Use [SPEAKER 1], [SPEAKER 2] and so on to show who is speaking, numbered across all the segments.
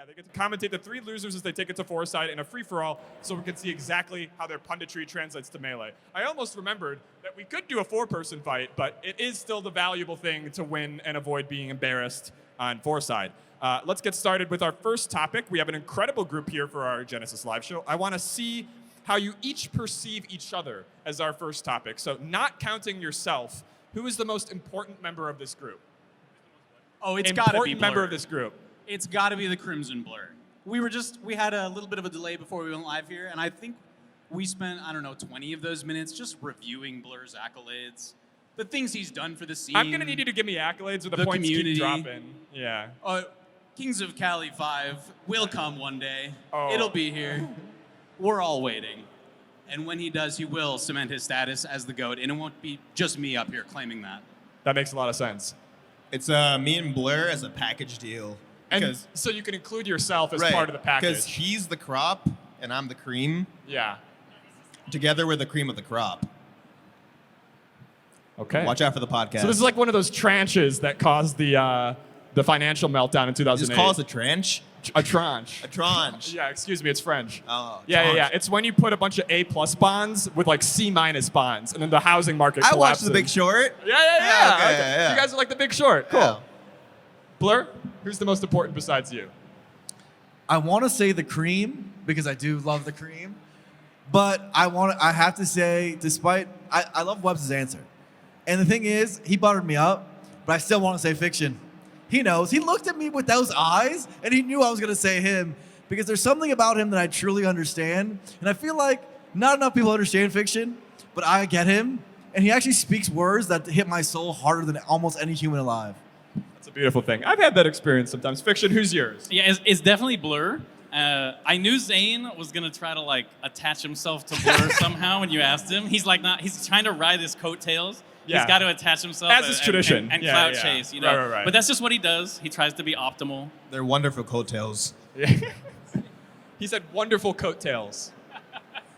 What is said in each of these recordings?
[SPEAKER 1] They get to commentate the 3 losers as they take it to Fourside in a free-for-all, so we can see exactly how their punditry translates to Melee. I almost remembered that we could do a 4-person fight, but it is still the valuable thing to win and avoid being embarrassed on Fourside. Let's get started with our first topic. We have an incredible group here for our Genesis live show. I want to see how you each perceive each other as our first topic. So not counting yourself, who is the most important member of this group?
[SPEAKER 2] Oh, it's got to be Blur.
[SPEAKER 1] Important member of this group.
[SPEAKER 2] It's got to be the Crimson Blur. We had a little bit of a delay before we went live here, and I think we spent, 20 of those minutes just reviewing Blur's accolades, the things he's done for the scene.
[SPEAKER 1] I'm going to need you to give me accolades or the points
[SPEAKER 2] community.
[SPEAKER 1] Keep dropping. Yeah.
[SPEAKER 2] Kings of Cali 5 will come one day.
[SPEAKER 1] Oh.
[SPEAKER 2] It'll be here. We're all waiting. And when he does, he will cement his status as the GOAT, and it won't be just me up here claiming that.
[SPEAKER 1] That makes a lot of sense.
[SPEAKER 3] It's me and Blur as a package deal.
[SPEAKER 1] And so you can include yourself as
[SPEAKER 3] right,
[SPEAKER 1] part of the package.
[SPEAKER 3] Because he's the crop and I'm the cream.
[SPEAKER 1] Yeah.
[SPEAKER 3] Together we're the cream of the crop.
[SPEAKER 1] Okay.
[SPEAKER 3] Watch out for the podcast.
[SPEAKER 1] So this is like one of those tranches that caused the financial meltdown in 2008.
[SPEAKER 3] You just call us a tranche?
[SPEAKER 1] A tranche.
[SPEAKER 3] A tranche.
[SPEAKER 1] Yeah, excuse me, it's French.
[SPEAKER 3] Oh,
[SPEAKER 1] yeah. It's when you put a bunch of A+ bonds with like C- bonds, and then the housing market collapses.
[SPEAKER 3] I watched The Big Short.
[SPEAKER 1] Yeah.
[SPEAKER 3] Okay.
[SPEAKER 1] You guys are like The Big Short. Cool.
[SPEAKER 3] Yeah.
[SPEAKER 1] Blur, who's the most important besides you?
[SPEAKER 4] I want to say the cream because I do love the cream, but I have to say, despite I love Webb's answer, and the thing is, he buttered me up, but I still want to say Fiction. He knows. He looked at me with those eyes, and he knew I was going to say him because there's something about him that I truly understand, and I feel like not enough people understand Fiction, but I get him, and he actually speaks words that hit my soul harder than almost any human alive.
[SPEAKER 1] That's a beautiful thing. I've had that experience sometimes. Fiction, who's yours?
[SPEAKER 5] Yeah, it's definitely Blur. I knew Zain was gonna try to like attach himself to Blur somehow when you asked him. He's trying to ride his coattails.
[SPEAKER 1] Yeah.
[SPEAKER 5] He's got to attach himself
[SPEAKER 1] as is tradition
[SPEAKER 5] and clout chase, you know.
[SPEAKER 1] Right.
[SPEAKER 5] But that's just what he does. He tries to be optimal.
[SPEAKER 3] They're wonderful coattails.
[SPEAKER 1] He said wonderful coattails.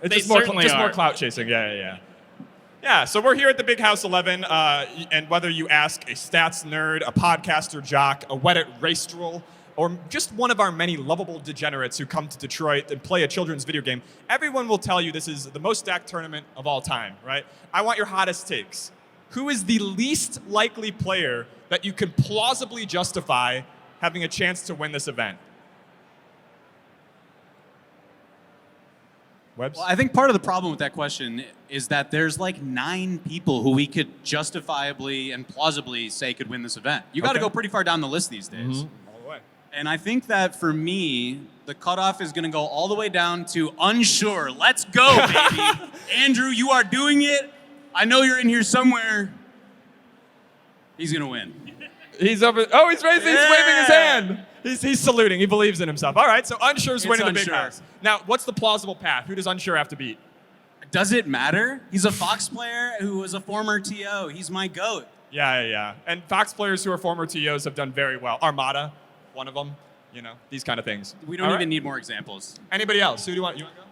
[SPEAKER 1] It's
[SPEAKER 5] They
[SPEAKER 1] just more
[SPEAKER 5] certainly are.
[SPEAKER 1] clout chasing. Yeah, so we're here at the Big House 11, and whether you ask a stats nerd, a podcaster jock, a wet racestrel, or just one of our many lovable degenerates who come to Detroit and play a children's video game, everyone will tell you this is the most stacked tournament of all time, right? I want your hottest takes. Who is the least likely player that you can plausibly justify having a chance to win this event? Webbs?
[SPEAKER 2] Well, I think part of the problem with that question is that there's like 9 people who we could justifiably and plausibly say could win this event. You got to go pretty far down the list these days.
[SPEAKER 1] Mm-hmm. All the way.
[SPEAKER 2] And I think that for me, the cutoff is going to go all the way down to unsure. Let's go, baby. Andrew, you are doing it. I know you're in here somewhere. He's going to win.
[SPEAKER 1] He's over. Oh, he's raising. He's waving his hand. He's saluting. He believes in himself. All right, so Unsure's winning the Big House. Now, what's the plausible path? Who does Unsure have to beat?
[SPEAKER 2] Does it matter? He's a Fox player who was a former TO. He's my GOAT.
[SPEAKER 1] Yeah. And Fox players who are former TOs have done very well. Armada, one of them. You know, these kind of things.
[SPEAKER 2] We don't even need more examples.
[SPEAKER 1] Anybody else? Who do you want? You want to go?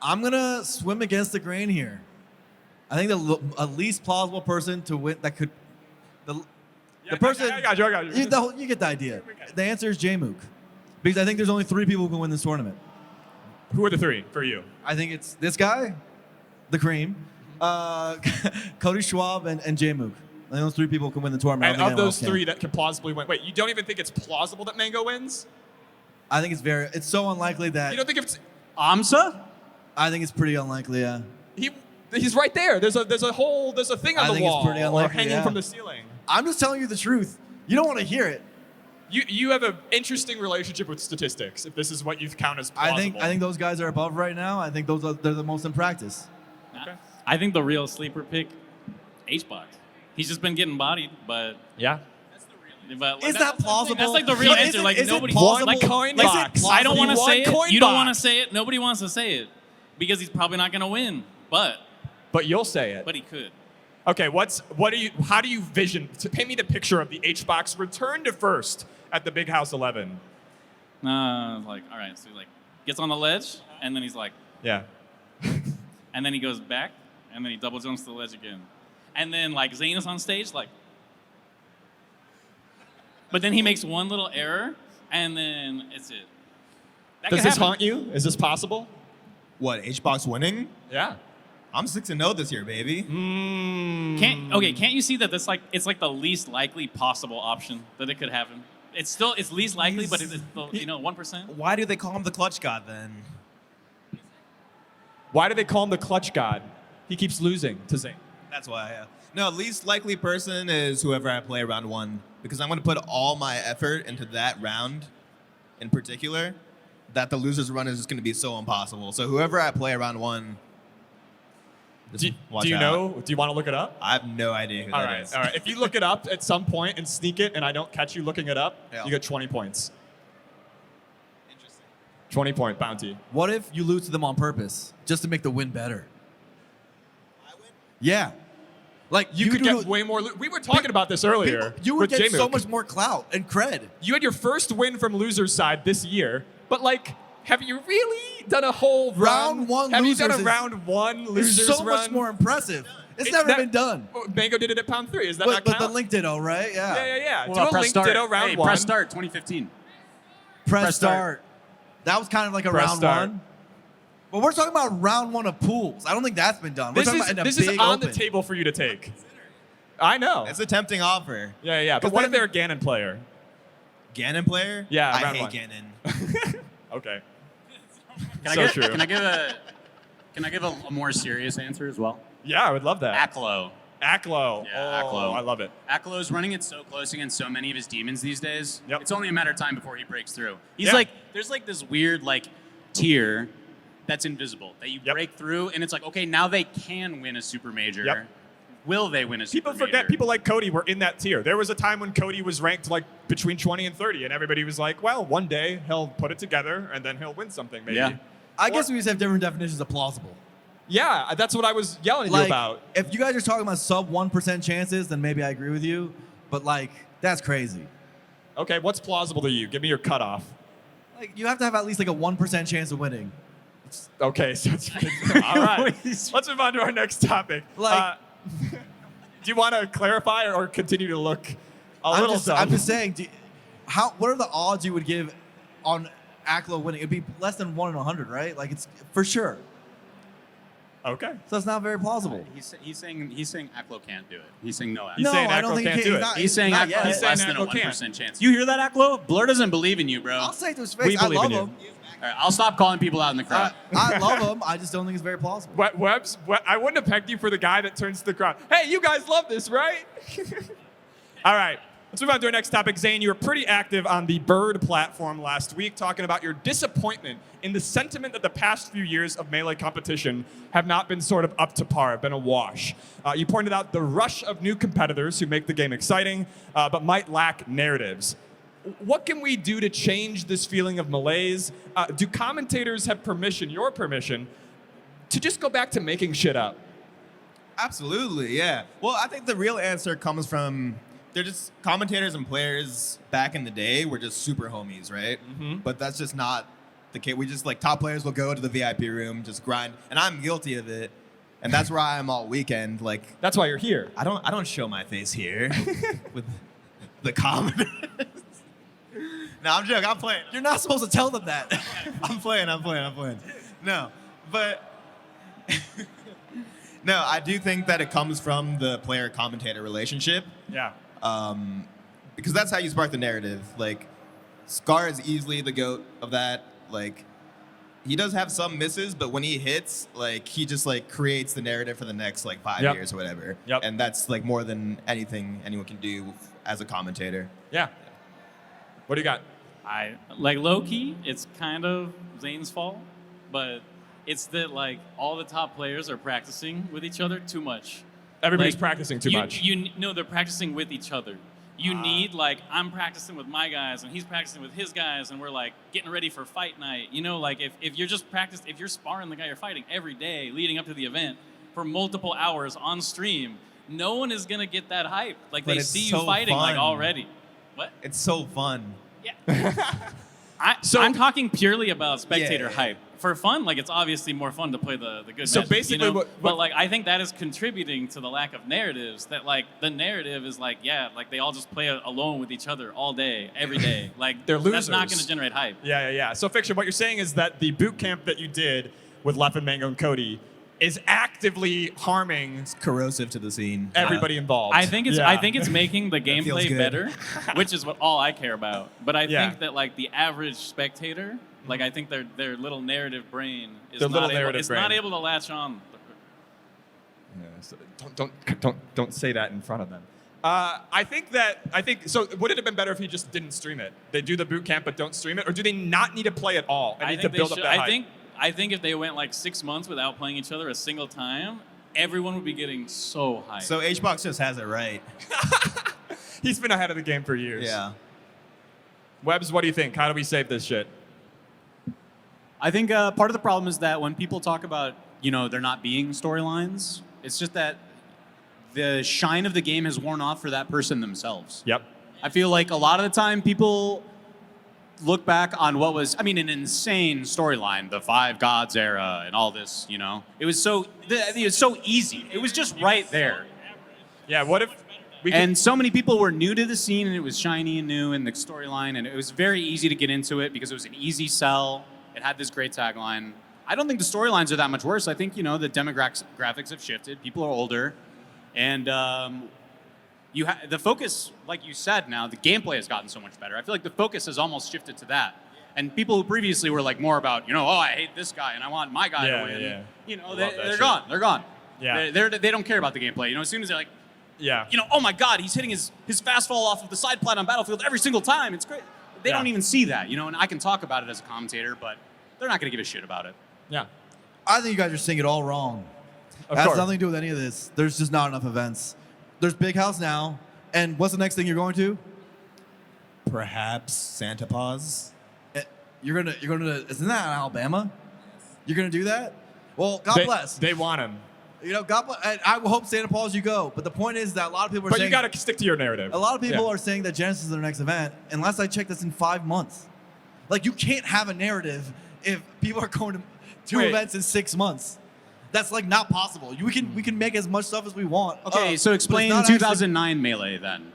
[SPEAKER 4] I'm gonna swim against the grain here. I think the least plausible person to win that could the person.
[SPEAKER 1] I got you.
[SPEAKER 4] You get the idea. The answer is Jmook, because I think there's only 3 people who can win this tournament.
[SPEAKER 1] Who are the 3 for you?
[SPEAKER 4] I think it's this guy, the Cream, Cody Schwab, and Jmook. I think those 3 people can win the tournament.
[SPEAKER 1] And of those 3 that can plausibly win, wait, you don't even think it's plausible that Mango wins?
[SPEAKER 4] I think it's so unlikely that.
[SPEAKER 1] You don't think it's
[SPEAKER 2] Amsa?
[SPEAKER 4] I think it's pretty unlikely. Yeah.
[SPEAKER 1] He's right there. There's a thing on the wall
[SPEAKER 4] it's pretty
[SPEAKER 1] or
[SPEAKER 4] unlikely,
[SPEAKER 1] hanging from the ceiling.
[SPEAKER 4] I'm just telling you the truth. You don't want to hear it.
[SPEAKER 1] You have an interesting relationship with statistics. If this is what you count as plausible.
[SPEAKER 4] I think those guys are above right now. I think they're the most in practice.
[SPEAKER 1] Okay.
[SPEAKER 5] I think the real sleeper pick, H-Box. He's just been getting bodied, but
[SPEAKER 1] yeah.
[SPEAKER 5] But
[SPEAKER 4] Is that plausible?
[SPEAKER 5] That's like the real answer. Like
[SPEAKER 4] is it
[SPEAKER 5] nobody.
[SPEAKER 4] plausible?
[SPEAKER 5] Like
[SPEAKER 1] coin
[SPEAKER 5] like,
[SPEAKER 1] box.
[SPEAKER 5] I don't want to
[SPEAKER 1] One
[SPEAKER 5] say
[SPEAKER 1] coin
[SPEAKER 5] it. You don't
[SPEAKER 1] box.
[SPEAKER 5] want to say it. Nobody wants to say it because he's probably not going to win. But
[SPEAKER 1] you'll say it.
[SPEAKER 5] But he could.
[SPEAKER 1] Okay, how do you vision, to paint me the picture of the H-Box return to first at the Big House 11?
[SPEAKER 5] Like, all right, so he like gets on the ledge, and then he's like,
[SPEAKER 1] Yeah.
[SPEAKER 5] and then he goes back, and then he double jumps to the ledge again. And then like Zain is on stage, like, but then he makes one little error, and then it's it. That
[SPEAKER 1] Does
[SPEAKER 5] could
[SPEAKER 1] this
[SPEAKER 5] happen.
[SPEAKER 1] haunt you? Is this possible?
[SPEAKER 3] What, H-Box winning?
[SPEAKER 1] Yeah.
[SPEAKER 3] I'm 6-0 this year, baby.
[SPEAKER 5] Can't you see that that's like it's like the least likely possible option that it could happen? It's least likely, but it's still, 1%.
[SPEAKER 3] Why do they call him the clutch god then?
[SPEAKER 1] Why do they call him the clutch god? He keeps losing to Zain.
[SPEAKER 3] That's why, yeah. No, least likely person is whoever I play round 1, because I'm going to put all my effort into that round in particular, that the loser's run is just going to be so impossible. So whoever I play round 1,
[SPEAKER 1] Do you know? Do you want to look it up?
[SPEAKER 3] I have no idea who that is.
[SPEAKER 1] All right. If you look it up at some point and sneak it, and I don't catch you looking it up,
[SPEAKER 3] Yeah.
[SPEAKER 1] you get 20 points.
[SPEAKER 3] Interesting.
[SPEAKER 1] 20-point bounty.
[SPEAKER 4] What if you lose to them on purpose just to make the win better?
[SPEAKER 3] I win?
[SPEAKER 4] Yeah. Like
[SPEAKER 1] You could get way more. We were talking about this earlier.
[SPEAKER 4] You would
[SPEAKER 1] with
[SPEAKER 4] get so
[SPEAKER 1] Jmook.
[SPEAKER 4] much more clout and cred.
[SPEAKER 1] You had your first win from loser's side this year, but like, have you really done a whole
[SPEAKER 4] Round one
[SPEAKER 1] Have you
[SPEAKER 4] losers
[SPEAKER 1] done a
[SPEAKER 4] is-
[SPEAKER 1] round 1 losers
[SPEAKER 4] It's so
[SPEAKER 1] run?
[SPEAKER 4] much more impressive. It's never been done.
[SPEAKER 1] Mango did it at pound 3. Is that
[SPEAKER 4] But
[SPEAKER 1] not
[SPEAKER 4] the
[SPEAKER 1] count?
[SPEAKER 4] link ditto, right? Yeah.
[SPEAKER 1] Yeah.
[SPEAKER 2] What
[SPEAKER 1] Do
[SPEAKER 2] about
[SPEAKER 1] a
[SPEAKER 2] press
[SPEAKER 1] link
[SPEAKER 2] start?
[SPEAKER 1] ditto round
[SPEAKER 2] Hey,
[SPEAKER 1] 1.
[SPEAKER 2] press start 2015.
[SPEAKER 4] Press start. That was kind of like a
[SPEAKER 1] Press
[SPEAKER 4] round
[SPEAKER 1] start.
[SPEAKER 4] 1. But we're talking about round 1 of pools. I don't think that's been done. We're
[SPEAKER 1] This
[SPEAKER 4] talking
[SPEAKER 1] is
[SPEAKER 4] about in a
[SPEAKER 1] this is
[SPEAKER 4] big
[SPEAKER 1] on
[SPEAKER 4] open.
[SPEAKER 1] the table for you to take. I know.
[SPEAKER 3] It's a tempting offer.
[SPEAKER 1] Yeah. But
[SPEAKER 4] 'Cause
[SPEAKER 1] what
[SPEAKER 4] then-
[SPEAKER 1] if they're a Ganon player?
[SPEAKER 3] Ganon player?
[SPEAKER 1] Yeah,
[SPEAKER 3] I
[SPEAKER 1] round
[SPEAKER 3] hate
[SPEAKER 1] 1.
[SPEAKER 3] Ganon.
[SPEAKER 1] Okay.
[SPEAKER 2] Can
[SPEAKER 1] So
[SPEAKER 2] I
[SPEAKER 1] true.
[SPEAKER 2] Can I give a more serious answer as well?
[SPEAKER 1] Yeah, I would love that.
[SPEAKER 2] Aklo.
[SPEAKER 1] Aklo.
[SPEAKER 2] Yeah,
[SPEAKER 1] Oh,
[SPEAKER 2] Aklo.
[SPEAKER 1] I love it.
[SPEAKER 2] Aklo's running it so close against so many of his demons these days.
[SPEAKER 1] Yep.
[SPEAKER 2] It's only a matter of time before he breaks through. He's
[SPEAKER 1] Yeah.
[SPEAKER 2] like, there's like this weird like tier that's invisible that you
[SPEAKER 1] Yep.
[SPEAKER 2] break through, and it's like, okay, now they can win a super major.
[SPEAKER 1] Yep.
[SPEAKER 2] Will they win a super
[SPEAKER 1] People
[SPEAKER 2] major?
[SPEAKER 1] forget people like Cody were in that tier. There was a time when Cody was ranked like between 20 and 30, and everybody was like, well, one day he'll put it together and then he'll win something maybe.
[SPEAKER 2] Yeah.
[SPEAKER 4] I guess we just have different definitions of plausible.
[SPEAKER 1] Yeah, that's what I was yelling at you
[SPEAKER 4] Like,
[SPEAKER 1] about.
[SPEAKER 4] if you guys are talking about sub 1% chances, then maybe I agree with you. But like, that's crazy.
[SPEAKER 1] Okay, what's plausible to you? Give me your cutoff.
[SPEAKER 4] Like, you have to have at least like a 1% chance of winning.
[SPEAKER 1] Okay, so it's all right. Let's move on to our next topic.
[SPEAKER 4] Like-
[SPEAKER 1] Do you want to clarify or continue to look a
[SPEAKER 4] I'm
[SPEAKER 1] little
[SPEAKER 4] just saying, what are the odds you would give on Aklo winning? It'd be less than 1 in 100, right? Like, it's for sure.
[SPEAKER 1] Okay.
[SPEAKER 4] So it's not very plausible.
[SPEAKER 2] He's saying Aklo can't do it. He's saying no.
[SPEAKER 1] He's
[SPEAKER 4] No,
[SPEAKER 1] saying
[SPEAKER 4] I don't
[SPEAKER 1] Aklo
[SPEAKER 4] think he
[SPEAKER 1] can't
[SPEAKER 4] can.
[SPEAKER 1] do it.
[SPEAKER 2] He's saying
[SPEAKER 4] not
[SPEAKER 2] Aklo
[SPEAKER 4] yet.
[SPEAKER 2] is
[SPEAKER 1] He's saying
[SPEAKER 2] less than a
[SPEAKER 1] Aklo can't.
[SPEAKER 2] 1% chance. You hear that, Aklo? Blur doesn't believe in you, bro.
[SPEAKER 4] I'll say it to his
[SPEAKER 1] We
[SPEAKER 4] face. I
[SPEAKER 1] believe
[SPEAKER 4] love
[SPEAKER 1] in you.
[SPEAKER 4] him.
[SPEAKER 2] All right, I'll stop calling people out in the crowd.
[SPEAKER 4] I love him. I just don't think it's very plausible.
[SPEAKER 1] I wouldn't have pegged you for the guy that turns to the crowd. Hey, you guys love this, right? All right. Let's move on to our next topic. Zain, you were pretty active on the Bird platform last week, talking about your disappointment in the sentiment that the past few years of Melee competition have not been sort of up to par, have been a wash. You pointed out the rush of new competitors who make the game exciting, but might lack narratives. What can we do to change this feeling of malaise? Do commentators have permission, your permission, to just go back to making shit up?
[SPEAKER 3] Absolutely, yeah. Well, I think the real answer comes from they're just commentators and players back in the day were just super homies, right?
[SPEAKER 1] Mm-hmm.
[SPEAKER 3] But that's just not the case. We just like top players will go to the VIP room, just grind, and I'm guilty of it. And that's where I am all weekend. Like
[SPEAKER 1] That's why you're here.
[SPEAKER 3] I don't show my face here with the commenters. No, I'm joking. I'm playing.
[SPEAKER 4] You're not supposed to tell them that.
[SPEAKER 3] I'm playing. No, but no, I do think that it comes from the player-commentator relationship.
[SPEAKER 1] Yeah.
[SPEAKER 3] Because that's how you spark the narrative. Like, Scar is easily the GOAT of that. Like, he does have some misses, but when he hits, like, he just, like, creates the narrative for the next, like, 5
[SPEAKER 1] Yep.
[SPEAKER 3] years or whatever.
[SPEAKER 1] Yep.
[SPEAKER 3] And that's, like, more than anything anyone can do as a commentator.
[SPEAKER 1] Yeah. What do you got?
[SPEAKER 5] I like low key. It's kind of Zane's fault, but it's that like all the top players are practicing with each other too much.
[SPEAKER 1] Everybody's
[SPEAKER 5] Like,
[SPEAKER 1] practicing too much.
[SPEAKER 5] No, they're practicing with each other. You need like I'm practicing with my guys and he's practicing with his guys and we're like getting ready for fight night. You know, like if you're just if you're sparring the guy you're fighting every day leading up to the event for multiple hours on stream, no one is gonna get that hype. Like
[SPEAKER 3] But
[SPEAKER 5] they
[SPEAKER 3] it's
[SPEAKER 5] see you
[SPEAKER 3] so
[SPEAKER 5] fighting like
[SPEAKER 3] fun.
[SPEAKER 5] already. What?
[SPEAKER 3] It's so fun.
[SPEAKER 5] Yeah. I'm talking purely about spectator
[SPEAKER 3] Yeah.
[SPEAKER 5] hype. For fun, like it's obviously more fun to play the good
[SPEAKER 1] So
[SPEAKER 5] matches,
[SPEAKER 1] basically
[SPEAKER 5] you know?
[SPEAKER 1] what-
[SPEAKER 5] But like I think that is contributing to the lack of narratives. That like the narrative is like like they all just play alone with each other all day, every day. Like
[SPEAKER 1] They're
[SPEAKER 5] That's not
[SPEAKER 1] losers.
[SPEAKER 5] going to generate hype.
[SPEAKER 1] Yeah. So, Fiction, what you're saying is that the boot camp that you did with Leffen, Mango, and Cody is actively harming
[SPEAKER 3] It's corrosive to the scene.
[SPEAKER 1] everybody involved.
[SPEAKER 5] I think it's making the
[SPEAKER 3] feels
[SPEAKER 5] gameplay
[SPEAKER 3] good.
[SPEAKER 5] better, which is what all I care about. But I
[SPEAKER 1] Yeah.
[SPEAKER 5] think that like the average spectator, like I think their little narrative brain is
[SPEAKER 1] Their little
[SPEAKER 5] not able,
[SPEAKER 1] narrative
[SPEAKER 5] is
[SPEAKER 1] brain.
[SPEAKER 5] not able to latch on.
[SPEAKER 1] Yeah, so don't say that in front of them. I think so. Would it have been better if he just didn't stream it? They do the boot camp but don't stream it, or do they not need to play at all and
[SPEAKER 5] I
[SPEAKER 1] need to
[SPEAKER 5] think they
[SPEAKER 1] build up
[SPEAKER 5] should.
[SPEAKER 1] that hype?
[SPEAKER 5] I think if they went like 6 months without playing each other a single time, everyone would be getting so hyped.
[SPEAKER 3] So HBox just has it right.
[SPEAKER 1] He's been ahead of the game for years.
[SPEAKER 3] Yeah.
[SPEAKER 1] Webbs, what do you think? How do we save this shit?
[SPEAKER 2] I think part of the problem is that when people talk about, there not being storylines, it's just that the shine of the game has worn off for that person themselves.
[SPEAKER 1] Yep.
[SPEAKER 2] I feel like a lot of the time people look back on what was, an insane storyline, the Five Gods era and all this, It was so easy. It was just right there.
[SPEAKER 1] Yeah. What if we could,
[SPEAKER 2] And so many people were new to the scene, and it was shiny and new, and the storyline, and it was very easy to get into it because it was an easy sell. It had this great tagline. I don't think the storylines are that much worse. I think, the demographics have shifted. People are older. And the focus, like you said now, the gameplay has gotten so much better. I feel like the focus has almost shifted to that. And people who previously were like more about, I hate this guy and I want my guy to win.
[SPEAKER 1] Yeah. Love that
[SPEAKER 2] They're
[SPEAKER 1] shit.
[SPEAKER 2] gone. They're gone.
[SPEAKER 1] Yeah.
[SPEAKER 2] They don't care about the gameplay. As soon as they're like,
[SPEAKER 1] yeah.
[SPEAKER 2] oh my God, he's hitting his fast fall off of the side plat on Battlefield every single time. It's great. They
[SPEAKER 1] Yeah.
[SPEAKER 2] don't even see that, and I can talk about it as a commentator, but they're not going to give a shit about it.
[SPEAKER 1] Yeah.
[SPEAKER 4] I think you guys are seeing it all wrong.
[SPEAKER 1] Of
[SPEAKER 4] It has
[SPEAKER 1] course.
[SPEAKER 4] nothing to do with any of this. There's just not enough events. There's Big House now, and what's the next thing you're going to?
[SPEAKER 3] Perhaps Santa Paws.
[SPEAKER 4] You're gonna. Isn't that in Alabama? You're gonna do that? Well, God bless.
[SPEAKER 1] They want him.
[SPEAKER 4] God bless. And I will hope Santa Paws you go. But the point is that a lot of people are
[SPEAKER 1] But
[SPEAKER 4] saying.
[SPEAKER 1] you got to stick to your narrative.
[SPEAKER 4] A lot of people
[SPEAKER 1] Yeah.
[SPEAKER 4] are saying that Genesis is their next event. And last I checked, that's in 5 months. Like you can't have a narrative if people are going to 2
[SPEAKER 1] Wait.
[SPEAKER 4] events in 6 months. That's like not possible. We can make as much stuff as we want.
[SPEAKER 2] Okay, so
[SPEAKER 4] but it's
[SPEAKER 2] explain
[SPEAKER 4] not actually-
[SPEAKER 2] 2009 Melee then.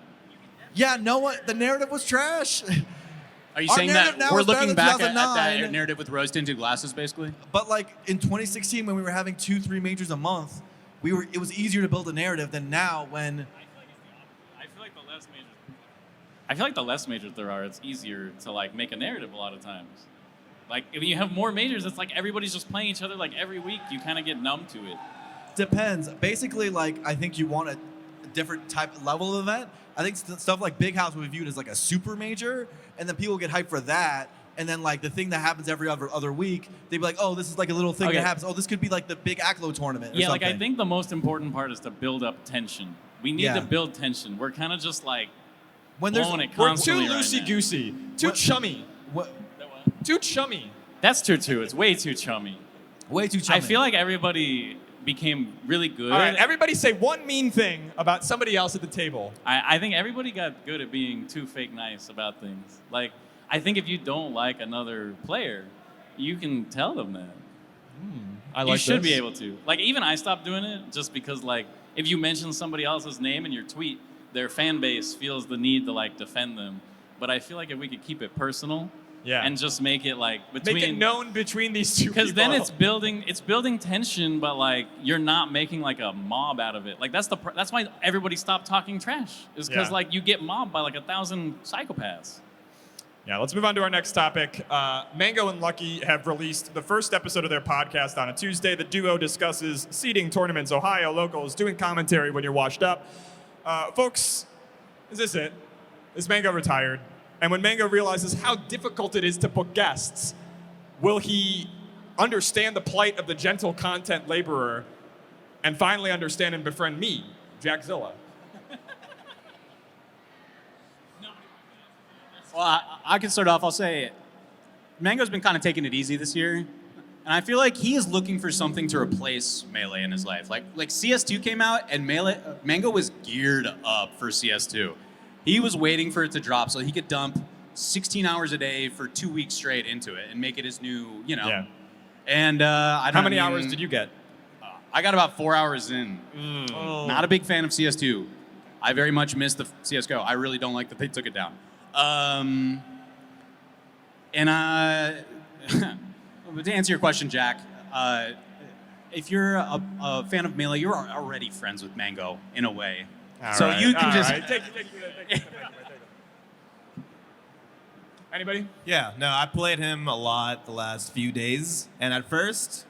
[SPEAKER 4] Yeah, no one. The narrative was trash.
[SPEAKER 2] Are you
[SPEAKER 4] Our
[SPEAKER 2] saying
[SPEAKER 4] narrative
[SPEAKER 2] that
[SPEAKER 4] now
[SPEAKER 2] we're
[SPEAKER 4] is better
[SPEAKER 2] looking
[SPEAKER 4] than
[SPEAKER 2] back at
[SPEAKER 4] 2009.
[SPEAKER 2] that narrative with rose-tinted glasses, basically?
[SPEAKER 4] But like in 2016, when we were having 2-3 majors a month, it was easier to build a narrative than now when.
[SPEAKER 5] I feel like the less majors there are, it's easier to like make a narrative a lot of times. Like when you have more majors, it's like everybody's just playing each other like every week. You kind of get numb to it.
[SPEAKER 4] Depends. Basically, like I think you want a different type level of event. I think stuff like Big House will be viewed as like a super major, and then people get hyped for that. And then like the thing that happens every other week, they'd be like, oh, this is like a little thing
[SPEAKER 5] Okay.
[SPEAKER 4] that happens. Oh, this could be like the big Aclo tournament. Or
[SPEAKER 5] Yeah, like I
[SPEAKER 4] something.
[SPEAKER 5] think the most important part is to build up tension. We need
[SPEAKER 4] Yeah.
[SPEAKER 5] to build tension. We're kind of just like
[SPEAKER 4] when there's
[SPEAKER 5] blowing it
[SPEAKER 1] We're too
[SPEAKER 5] constantly right now.
[SPEAKER 1] loosey-goosey. Too
[SPEAKER 4] What-
[SPEAKER 1] chummy.
[SPEAKER 4] what,
[SPEAKER 1] Too chummy.
[SPEAKER 5] That's true too. It's way too chummy.
[SPEAKER 4] Way too chummy.
[SPEAKER 5] I feel like everybody became really good.
[SPEAKER 1] All right, everybody say one mean thing about somebody else at the table.
[SPEAKER 5] I think everybody got good at being too fake nice about things. Like, I think if you don't like another player, you can tell them that.
[SPEAKER 1] I
[SPEAKER 5] You should be able to. Like, even I stopped doing it just because, like, if you mention somebody else's name in your tweet, their fan base feels the need to, like, defend them. But I feel like if we could keep it personal and just make it, like, between...
[SPEAKER 1] Make it known between these two people.
[SPEAKER 5] Because then it's building tension, but, like, you're not making, like, a mob out of it. Like, that's why everybody stopped talking trash. Is because, like, you get mobbed by, like, 1,000 psychopaths.
[SPEAKER 1] Yeah, let's move on to our next topic. Mango and Lucky have released the first episode of their podcast on a Tuesday. The duo discusses seeding tournaments, Ohio locals, doing commentary when you're washed up. Folks, is this it? Is Mango retired? And when Mango realizes how difficult it is to book guests, will he understand the plight of the gentle content laborer and finally understand and befriend me, Jackzilla?
[SPEAKER 2] Well, I can start off. I'll say Mango's been kind of taking it easy this year. And I feel like he is looking for something to replace Melee in his life. Like CS2 came out and Mango was geared up for CS2. He was waiting for it to drop so he could dump 16 hours a day for 2 weeks straight into it and make it his new, you know.
[SPEAKER 1] Yeah.
[SPEAKER 2] And
[SPEAKER 1] How many hours did you get?
[SPEAKER 2] I got about 4 hours in. Not a big fan of CS2. I very much miss the CSGO. I really don't like that they took it down. To answer your question, Jack, if you're a fan of Melee, you're already friends with Mango in a way. You can just
[SPEAKER 1] Take it. Anybody?
[SPEAKER 3] Yeah, no, I played him a lot the last few days, and at first,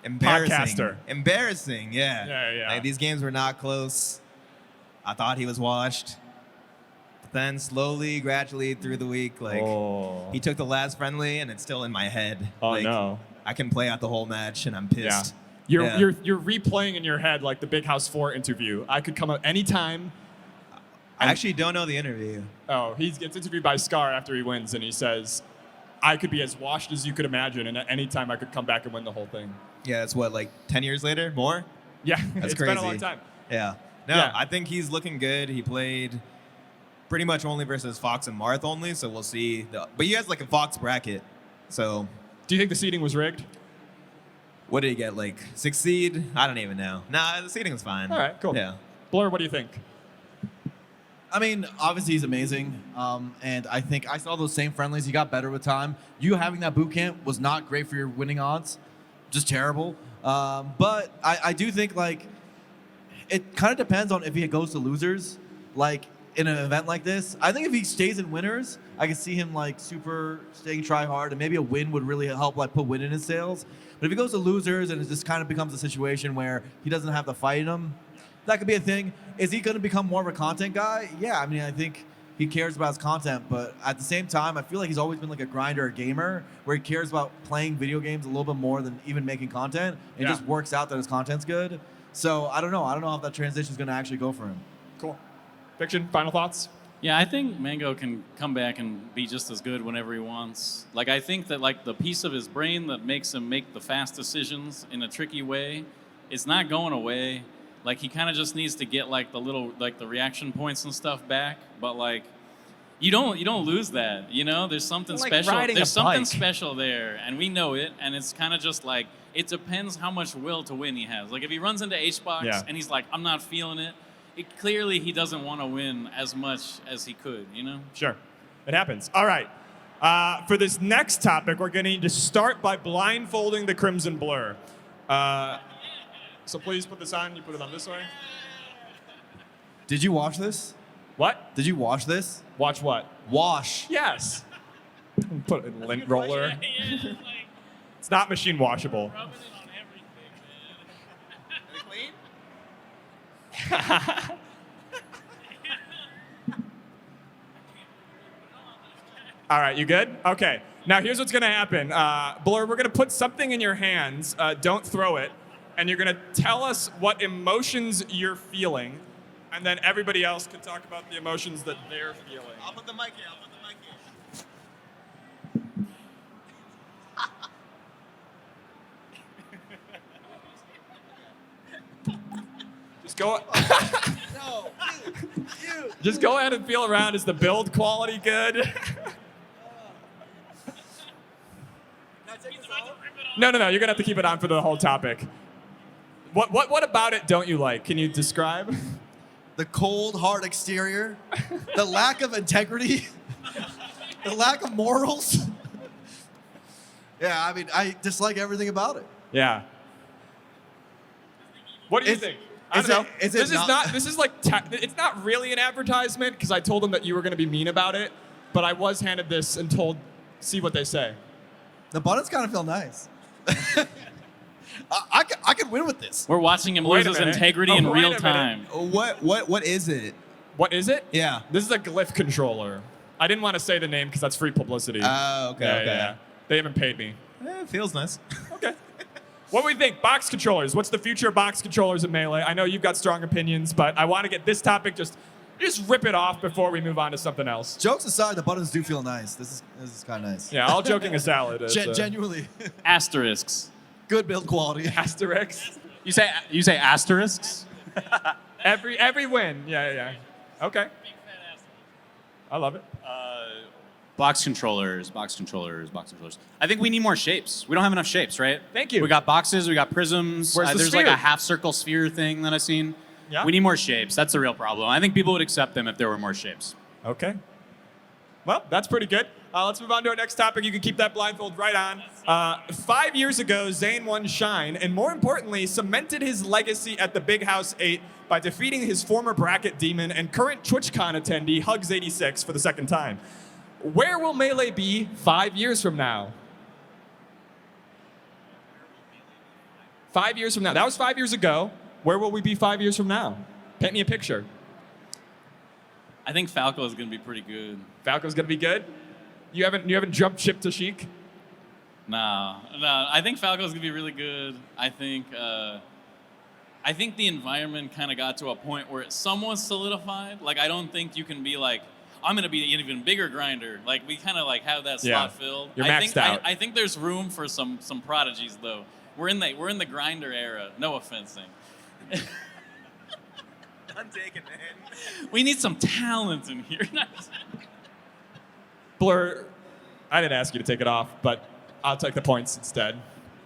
[SPEAKER 3] embarrassing.
[SPEAKER 1] Podcaster.
[SPEAKER 3] Embarrassing, yeah.
[SPEAKER 1] Yeah.
[SPEAKER 3] Like, these games were not close. I thought he was washed. But then slowly, gradually through the week, like he took the last friendly, and it's still in my head.
[SPEAKER 1] Oh,
[SPEAKER 3] like,
[SPEAKER 1] no.
[SPEAKER 3] I can play out the whole match, and I'm pissed.
[SPEAKER 1] Yeah. You're replaying in your head like the Big House 4 interview. I could come up anytime.
[SPEAKER 3] I actually don't know the interview.
[SPEAKER 1] Oh, he gets interviewed by Scar after he wins, and he says, I could be as washed as you could imagine, and at any time I could come back and win the whole thing.
[SPEAKER 3] Yeah, it's what, like 10 years later? More?
[SPEAKER 1] Yeah,
[SPEAKER 3] That's
[SPEAKER 1] it's
[SPEAKER 3] crazy.
[SPEAKER 1] been a long time.
[SPEAKER 3] Yeah. No,
[SPEAKER 1] Yeah.
[SPEAKER 3] I think he's looking good. He played pretty much only versus Fox and Marth only, so we'll see. But he has like a Fox bracket, so.
[SPEAKER 1] Do you think the seeding was rigged?
[SPEAKER 3] What did he get, like 6th seed? I don't even know. Nah, the seeding was fine.
[SPEAKER 1] All right, cool.
[SPEAKER 3] Yeah.
[SPEAKER 1] Blur, what do you think?
[SPEAKER 4] I mean, obviously he's amazing, and I think I saw those same friendlies. He got better with time. You having that boot camp was not great for your winning odds, just terrible. But I do think like it kind of depends on if he goes to losers, like in an event like this. I think if he stays in winners, I can see him like super staying try hard, and maybe a win would really help like put win in his sails. But if he goes to losers and it just kind of becomes a situation where he doesn't have to fight him, that could be a thing. Is he going to become more of a content guy? Yeah, I mean, I think he cares about his content, but at the same time, I feel like he's always been like a grinder, a gamer, where he cares about playing video games a little bit more than even making content. It just works out that his content's good. So I don't know. I don't know how that transition is going to actually go for him.
[SPEAKER 1] Cool. Fiction, final thoughts?
[SPEAKER 5] Yeah, I think Mango can come back and be just as good whenever he wants. Like, I think that like the piece of his brain that makes him make the fast decisions in a tricky way, it's not going away. Like, he kind of just needs to get like the little like the reaction points and stuff back. But like, you don't lose that. You know, there's something
[SPEAKER 1] Like
[SPEAKER 5] special.
[SPEAKER 1] riding a
[SPEAKER 5] There's something
[SPEAKER 1] bike.
[SPEAKER 5] special there, and we know it. And it's kind of just like it depends how much will to win he has. Like, if he runs into H-Box and he's like, I'm not feeling it. Clearly, he doesn't want to win as much as he could, you know?
[SPEAKER 1] Sure. It happens. All right. For this next topic, we're going to need to start by blindfolding the Crimson Blur. So please put this on. You put it on this way.
[SPEAKER 4] Did you watch this?
[SPEAKER 1] What?
[SPEAKER 4] Did you watch this?
[SPEAKER 1] Watch what?
[SPEAKER 4] Wash.
[SPEAKER 1] Yes. Put it in a lint roller. It's not machine washable. All right, you good? Okay. Now here's what's gonna happen. Blur, we're gonna put something in your hands. Don't throw it. And you're gonna tell us what emotions you're feeling. And then everybody else can talk about the emotions that they're feeling.
[SPEAKER 3] I'll put the mic here. I'll put the mic here.
[SPEAKER 1] Just go.
[SPEAKER 4] No, you.
[SPEAKER 1] Just go ahead and feel around. Is the build quality good? No. You're gonna have to keep it on for the whole topic. What about it don't you like? Can you describe?
[SPEAKER 4] The cold, hard exterior, the lack of integrity, the lack of morals. Yeah, I mean, I dislike everything about it.
[SPEAKER 1] Yeah. What do you
[SPEAKER 4] Is-
[SPEAKER 1] think? I
[SPEAKER 4] is
[SPEAKER 1] don't know.
[SPEAKER 4] it- is it
[SPEAKER 1] This is
[SPEAKER 4] not-
[SPEAKER 1] not. This is like. It's not really an advertisement because I told them that you were gonna be mean about it, but I was handed this and told, see what they say.
[SPEAKER 4] The buttons kind of feel nice. I could win with this.
[SPEAKER 5] We're watching him
[SPEAKER 1] Wait
[SPEAKER 5] lose
[SPEAKER 1] a
[SPEAKER 5] his
[SPEAKER 1] minute.
[SPEAKER 5] integrity
[SPEAKER 1] Oh,
[SPEAKER 5] in
[SPEAKER 1] wait a
[SPEAKER 5] real
[SPEAKER 1] minute.
[SPEAKER 5] time.
[SPEAKER 3] What is it?
[SPEAKER 1] What is it?
[SPEAKER 3] Yeah.
[SPEAKER 1] This is a glyph controller. I didn't want to say the name because that's free publicity.
[SPEAKER 3] Oh, okay.
[SPEAKER 1] Yeah. They haven't paid me.
[SPEAKER 3] It feels nice.
[SPEAKER 1] Okay. What do we think? Box controllers. What's the future of box controllers in Melee? I know you've got strong opinions, but I want to get this topic just rip it off before we move on to something else.
[SPEAKER 4] Jokes aside, the buttons do feel nice. This is kind of nice.
[SPEAKER 1] Yeah, all joking aside. It's,
[SPEAKER 4] Genuinely,
[SPEAKER 5] Asterisks.
[SPEAKER 4] good build quality.
[SPEAKER 1] Asterix.
[SPEAKER 2] You say asterisks?
[SPEAKER 1] Every win. Yeah. Okay. I love it.
[SPEAKER 2] Box controllers. I think we need more shapes. We don't have enough shapes, right?
[SPEAKER 1] Thank you.
[SPEAKER 2] We got boxes, we got prisms.
[SPEAKER 1] Where's the
[SPEAKER 2] There's like
[SPEAKER 1] sphere?
[SPEAKER 2] a half circle sphere thing that I've seen.
[SPEAKER 1] Yeah.
[SPEAKER 2] We need more shapes. That's the real problem. I think people would accept them if there were more shapes.
[SPEAKER 1] Okay. Well, that's pretty good. Let's move on to our next topic. You can keep that blindfold right on. 5 years ago, Zain won Shine, and more importantly, cemented his legacy at the Big House 8 by defeating his former bracket demon and current TwitchCon attendee, Hugs86, for the second time. Where will Melee be 5 years from now? 5 years from now. That was 5 years ago. Where will we be 5 years from now? Paint me a picture.
[SPEAKER 5] I think Falco is going to be pretty good.
[SPEAKER 1] Falco's gonna be good. You haven't jumped ship to Sheik?
[SPEAKER 5] No. I think Falco's going to be really good. I think the environment kind of got to a point where it's somewhat solidified. Like, I don't think you can be like, I'm going to be an even bigger grinder. Like, we kind of like have that slot filled.
[SPEAKER 1] You're
[SPEAKER 5] I
[SPEAKER 1] maxed
[SPEAKER 5] think,
[SPEAKER 1] out.
[SPEAKER 5] I think there's room for some prodigies, though. We're in the grinder era. No offense, Zane.
[SPEAKER 3] I'm taking man.
[SPEAKER 5] We need some talent in here.
[SPEAKER 1] Blur, I didn't ask you to take it off, but I'll take the points instead.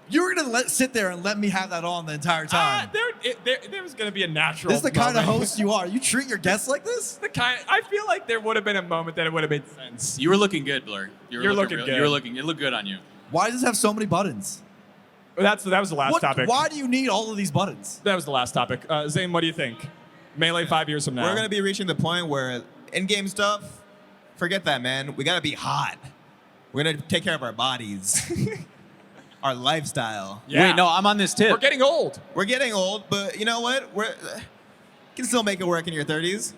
[SPEAKER 4] You were gonna sit there and let me have that on the entire time.
[SPEAKER 1] There was going to be a natural
[SPEAKER 4] This is the kind of
[SPEAKER 1] moment.
[SPEAKER 4] host you are. You treat your guests like this?
[SPEAKER 1] I feel like there would have been a moment that it would have made sense.
[SPEAKER 2] You were looking good, Blur.
[SPEAKER 1] You're looking good.
[SPEAKER 2] It looked good on you.
[SPEAKER 4] Why does this have so many buttons?
[SPEAKER 1] That was the last topic.
[SPEAKER 4] Why do you need all of these buttons?
[SPEAKER 1] That was the last topic. Zane, what do you think? Melee 5 years from now.
[SPEAKER 3] We're gonna be reaching the point where in-game stuff, forget that, man. We gotta be hot. We're gonna take care of our bodies, our lifestyle.
[SPEAKER 1] Yeah.
[SPEAKER 2] Wait, no, I'm on this tip.
[SPEAKER 1] We're getting old.
[SPEAKER 3] We're getting old, but you know what? We can still make it work in your 30s.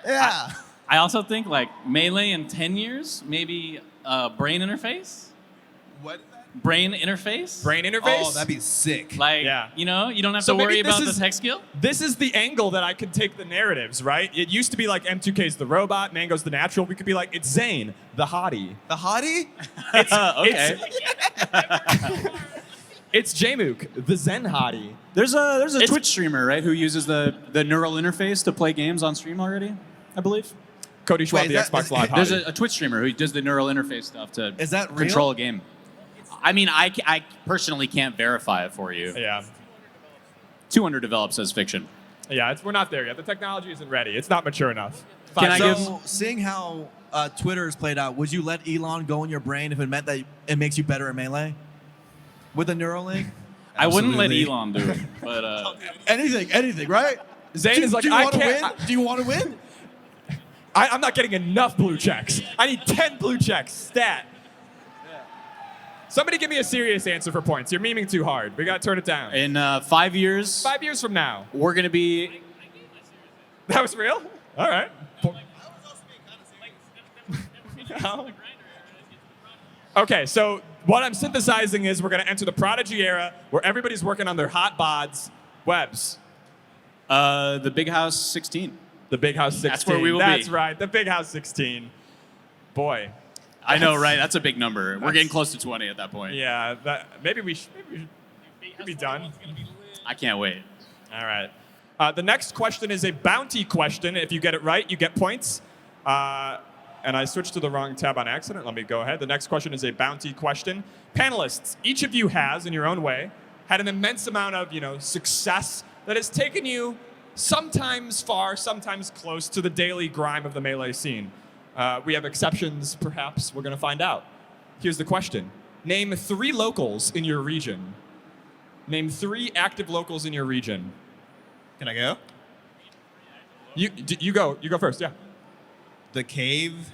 [SPEAKER 3] Yeah.
[SPEAKER 5] I also think like Melee in 10 years, maybe brain interface.
[SPEAKER 3] What?
[SPEAKER 5] Brain interface.
[SPEAKER 1] Brain interface?
[SPEAKER 3] Oh, that'd be sick.
[SPEAKER 5] Like,
[SPEAKER 1] Yeah.
[SPEAKER 5] you know, you don't have
[SPEAKER 1] So
[SPEAKER 5] to worry
[SPEAKER 1] maybe this
[SPEAKER 5] about the
[SPEAKER 1] is-
[SPEAKER 5] tech skill.
[SPEAKER 1] This is the angle that I could take the narratives, right? It used to be like M2K's the robot, Mango's the natural. We could be like, it's Zain, the hottie.
[SPEAKER 3] The hottie?
[SPEAKER 2] Okay.
[SPEAKER 1] It's Jmook, the Zen hottie.
[SPEAKER 2] There's a
[SPEAKER 1] It's-
[SPEAKER 2] Twitch streamer, right, who uses the neural interface to play games on stream already, I believe.
[SPEAKER 1] Cody Schwab,
[SPEAKER 4] Wait,
[SPEAKER 1] the
[SPEAKER 4] is that-
[SPEAKER 1] Xbox Live
[SPEAKER 2] There's
[SPEAKER 1] hottie.
[SPEAKER 2] a Twitch streamer who does the neural interface stuff to
[SPEAKER 4] Is that real?
[SPEAKER 2] control a game. I mean, I personally can't verify it for you.
[SPEAKER 1] Yeah.
[SPEAKER 2] 200 develops as fiction.
[SPEAKER 1] Yeah, we're not there yet. The technology isn't ready. It's not mature enough.
[SPEAKER 2] Can I give-
[SPEAKER 4] So, seeing how Twitter is played out, would you let Elon go in your brain if it meant that it makes you better at Melee? With a neural link?
[SPEAKER 5] I wouldn't let
[SPEAKER 3] Absolutely.
[SPEAKER 5] Elon do it, but
[SPEAKER 4] Anything, right?
[SPEAKER 1] Zain is like,
[SPEAKER 4] do you
[SPEAKER 1] I
[SPEAKER 4] want to
[SPEAKER 1] can't.
[SPEAKER 4] win? Do you want to win?
[SPEAKER 1] I'm not getting enough blue checks. I need 10 blue checks. Stat. Somebody give me a serious answer for points. You're memeing too hard. We got to turn it down.
[SPEAKER 2] In 5 years,
[SPEAKER 1] 5 years from now.
[SPEAKER 2] we're going to be...
[SPEAKER 1] That was real? All right. Okay, so what I'm synthesizing is we're going to enter the Prodigy era where everybody's working on their hot bods, webs.
[SPEAKER 2] the Big House 16.
[SPEAKER 1] The Big House 16.
[SPEAKER 2] That's where we will be.
[SPEAKER 1] That's right, the Big House 16. Boy.
[SPEAKER 2] I know, right? That's a big number. We're getting close to 20 at that point.
[SPEAKER 1] Yeah, maybe we should be done.
[SPEAKER 2] I can't wait.
[SPEAKER 1] All right. The next question is a bounty question. If you get it right, you get points. And I switched to the wrong tab on accident. Let me go ahead. The next question is a bounty question. Panelists, each of you has, in your own way, had an immense amount of, success that has taken you sometimes far, sometimes close to the daily grime of the Melee scene. We have exceptions, perhaps. We're going to find out. Here's the question. Name 3 locals in your region. Name 3 active locals in your region.
[SPEAKER 3] Can I go?
[SPEAKER 1] You go first, yeah.
[SPEAKER 3] The Cave,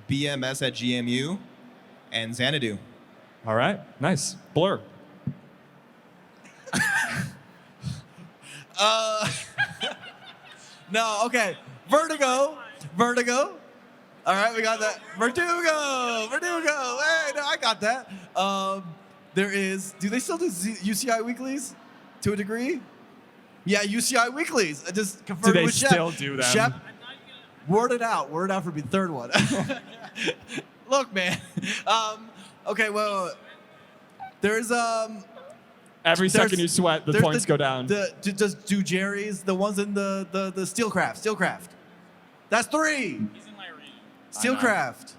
[SPEAKER 3] BMS at GMU, and Xanadu.
[SPEAKER 1] All right, nice. Blur.
[SPEAKER 4] No, okay. Vertigo. All right, we got that. Verdugo. Hey, no, I got that. There is. Do they still do UCI weeklies to a degree? Yeah, UCI weeklies. I just confirmed
[SPEAKER 1] Do they
[SPEAKER 4] with Shep.
[SPEAKER 1] still do them?
[SPEAKER 4] Shep, word it out for the third one. Look, man. Okay, well, there's
[SPEAKER 1] Every second you sweat, the points go down.
[SPEAKER 4] Do Jerry's the ones in the Steelcraft? That's 3.
[SPEAKER 5] He's in my region.
[SPEAKER 4] Steelcraft.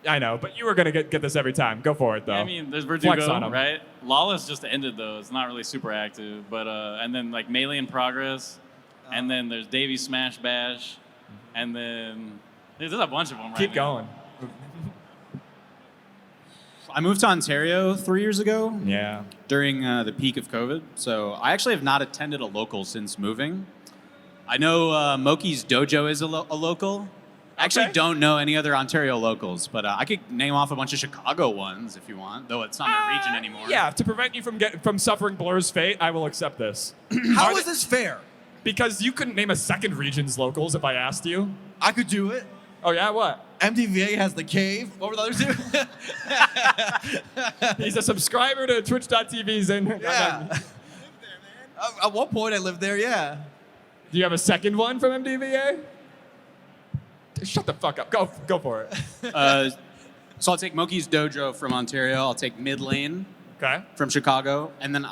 [SPEAKER 1] I know, but you were going to get this every time. Go for it, though.
[SPEAKER 5] Yeah, I mean, there's
[SPEAKER 1] Flex on
[SPEAKER 5] Verdugo,
[SPEAKER 1] 'em.
[SPEAKER 5] right? Lawless just ended, though. It's not really super active. But and then, like, Melee in Progress. And then there's Davey Smash Bash. And then there's a bunch of them right
[SPEAKER 1] Keep
[SPEAKER 5] now.
[SPEAKER 1] going.
[SPEAKER 2] I moved to Ontario 3 years ago
[SPEAKER 1] Yeah.
[SPEAKER 2] during the peak of COVID. So I actually have not attended a local since moving. I know Moki's Dojo is a local. I actually
[SPEAKER 1] Okay.
[SPEAKER 2] don't know any other Ontario locals, but I could name off a bunch of Chicago ones if you want, though it's not my region anymore.
[SPEAKER 1] Yeah, to prevent you from suffering Blur's fate, I will accept this.
[SPEAKER 4] How is this fair?
[SPEAKER 1] Because you couldn't name a second region's locals if I asked you.
[SPEAKER 4] I could do it.
[SPEAKER 1] Oh, yeah? What?
[SPEAKER 4] MDVA has the Cave. What were the other 2?
[SPEAKER 1] He's a subscriber to Twitch.tv, Zain.
[SPEAKER 4] Yeah. At one point, I lived there. Yeah.
[SPEAKER 1] Do you have a second one from MDVA? Shut the fuck up. Go for it.
[SPEAKER 2] So I'll take Moki's Dojo from Ontario. I'll take Mid Lane
[SPEAKER 1] Okay.
[SPEAKER 2] from Chicago, and then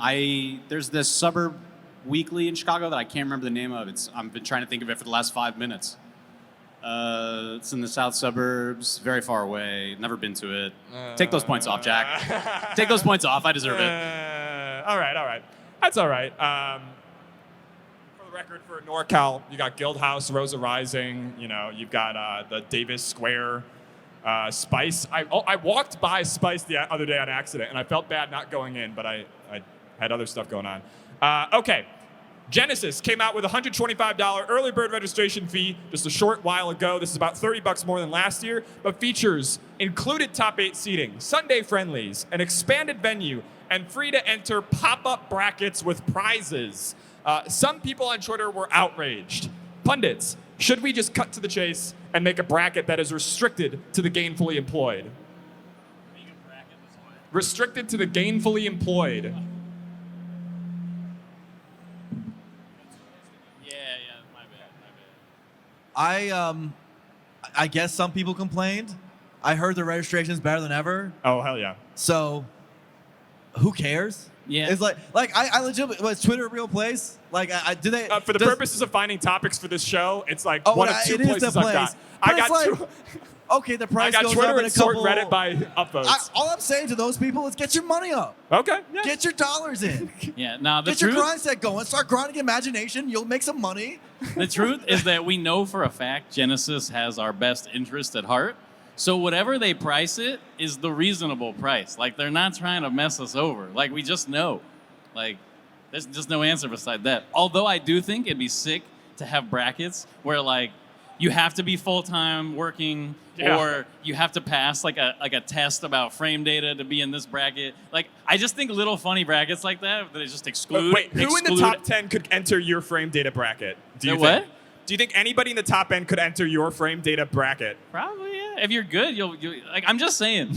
[SPEAKER 2] there's this suburb weekly in Chicago that I can't remember the name of. I've been trying to think of it for the last 5 minutes. It's in the south suburbs, very far away. Never been to it. Take those points off, Jack. Take those points off. I deserve it.
[SPEAKER 1] All right. That's all right. For the record, for NorCal, you got Guildhouse, Rosa Rising. You've got the Davis Square, Spice. I walked by Spice the other day on accident, and I felt bad not going in, but I had other stuff going on. Okay. Genesis came out with a $125 early bird registration fee just a short while ago. This is about $30 more than last year, but features included top 8 seating, Sunday friendlies, an expanded venue, and free-to-enter pop-up brackets with prizes. Some people on Twitter were outraged. Pundits, should we just cut to the chase and make a bracket that is restricted to the gainfully employed? Restricted to the gainfully employed.
[SPEAKER 4] I guess some people complained. I heard the registration is better than ever.
[SPEAKER 1] Oh, hell yeah.
[SPEAKER 4] So, who cares?
[SPEAKER 5] Yeah.
[SPEAKER 4] It's like I legitimately, was Twitter a real place? Like, do they?
[SPEAKER 1] For the purposes of finding topics for this show, it's like
[SPEAKER 4] Oh,
[SPEAKER 1] one of
[SPEAKER 4] it
[SPEAKER 1] 2
[SPEAKER 4] is the
[SPEAKER 1] places I've
[SPEAKER 4] place.
[SPEAKER 1] got.
[SPEAKER 4] But
[SPEAKER 1] I got
[SPEAKER 4] it's like,
[SPEAKER 1] two.
[SPEAKER 4] Okay, the
[SPEAKER 1] I
[SPEAKER 4] price
[SPEAKER 1] got
[SPEAKER 4] goes
[SPEAKER 1] Twitter
[SPEAKER 4] up in
[SPEAKER 1] and
[SPEAKER 4] a
[SPEAKER 1] sort
[SPEAKER 4] couple.
[SPEAKER 1] Reddit by upvotes.
[SPEAKER 4] All I'm saying to those people is get your money up.
[SPEAKER 1] Okay. Yeah.
[SPEAKER 4] Get your dollars in.
[SPEAKER 5] Yeah, now the
[SPEAKER 4] Get your
[SPEAKER 5] truth,
[SPEAKER 4] grind set going. Start grinding imagination. You'll make some money.
[SPEAKER 5] the truth is that we know for a fact Genesis has our best interest at heart. So whatever they price it is the reasonable price. Like, they're not trying to mess us over. Like, we just know. Like, there's just no answer beside that. Although I do think it'd be sick to have brackets where, like, you have to be full-time working,
[SPEAKER 1] Yeah.
[SPEAKER 5] or you have to pass like a test about frame data to be in this bracket. Like, I just think little funny brackets like that just exclude.
[SPEAKER 1] Wait, who in the top 10 could enter your frame data bracket? Do you
[SPEAKER 5] The what?
[SPEAKER 1] think? Do you think anybody in the top end could enter your frame data bracket?
[SPEAKER 5] Probably, yeah. If you're good, you'll like. I'm just saying.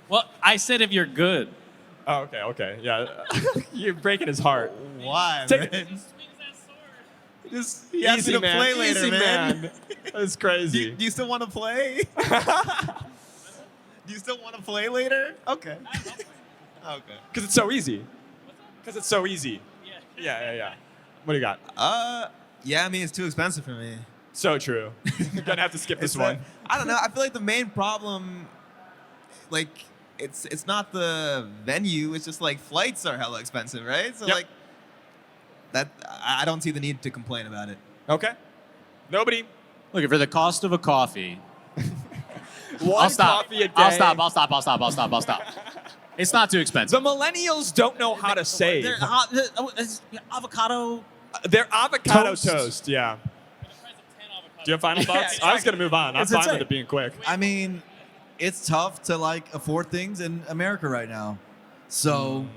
[SPEAKER 5] Well, I said if you're good.
[SPEAKER 1] Oh, okay. Yeah. You're breaking his heart.
[SPEAKER 3] Why,
[SPEAKER 1] Take-
[SPEAKER 3] man? Just, he
[SPEAKER 1] Easy,
[SPEAKER 3] asked me to
[SPEAKER 1] man.
[SPEAKER 3] play later,
[SPEAKER 1] Easy,
[SPEAKER 3] man.
[SPEAKER 1] That's
[SPEAKER 3] Do
[SPEAKER 1] crazy.
[SPEAKER 3] you still want to play? Do you still want to play later? Okay. Okay.
[SPEAKER 1] Because it's so easy. Because it's so easy. Yeah. What do you got?
[SPEAKER 3] Yeah, I mean, it's too expensive for me.
[SPEAKER 1] So true. You're gonna have to skip this one.
[SPEAKER 3] I don't know. I feel like the main problem, like, it's not the venue. It's just like flights are hella expensive, right? So
[SPEAKER 1] Yep.
[SPEAKER 3] like, that I don't see the need to complain about it.
[SPEAKER 1] Okay. Nobody.
[SPEAKER 2] Look, for the cost of a coffee,
[SPEAKER 1] One
[SPEAKER 2] I'll stop.
[SPEAKER 1] coffee a day.
[SPEAKER 2] I'll stop. It's not too expensive.
[SPEAKER 1] The millennials don't know how to save.
[SPEAKER 2] Avocado.
[SPEAKER 1] They're avocado
[SPEAKER 2] Toast.
[SPEAKER 1] toast. Yeah. Do you have final thoughts? I was gonna move on. I'm
[SPEAKER 2] It's
[SPEAKER 1] fine
[SPEAKER 2] insane.
[SPEAKER 1] with it being quick.
[SPEAKER 4] I mean, it's tough to like afford things in America right now. So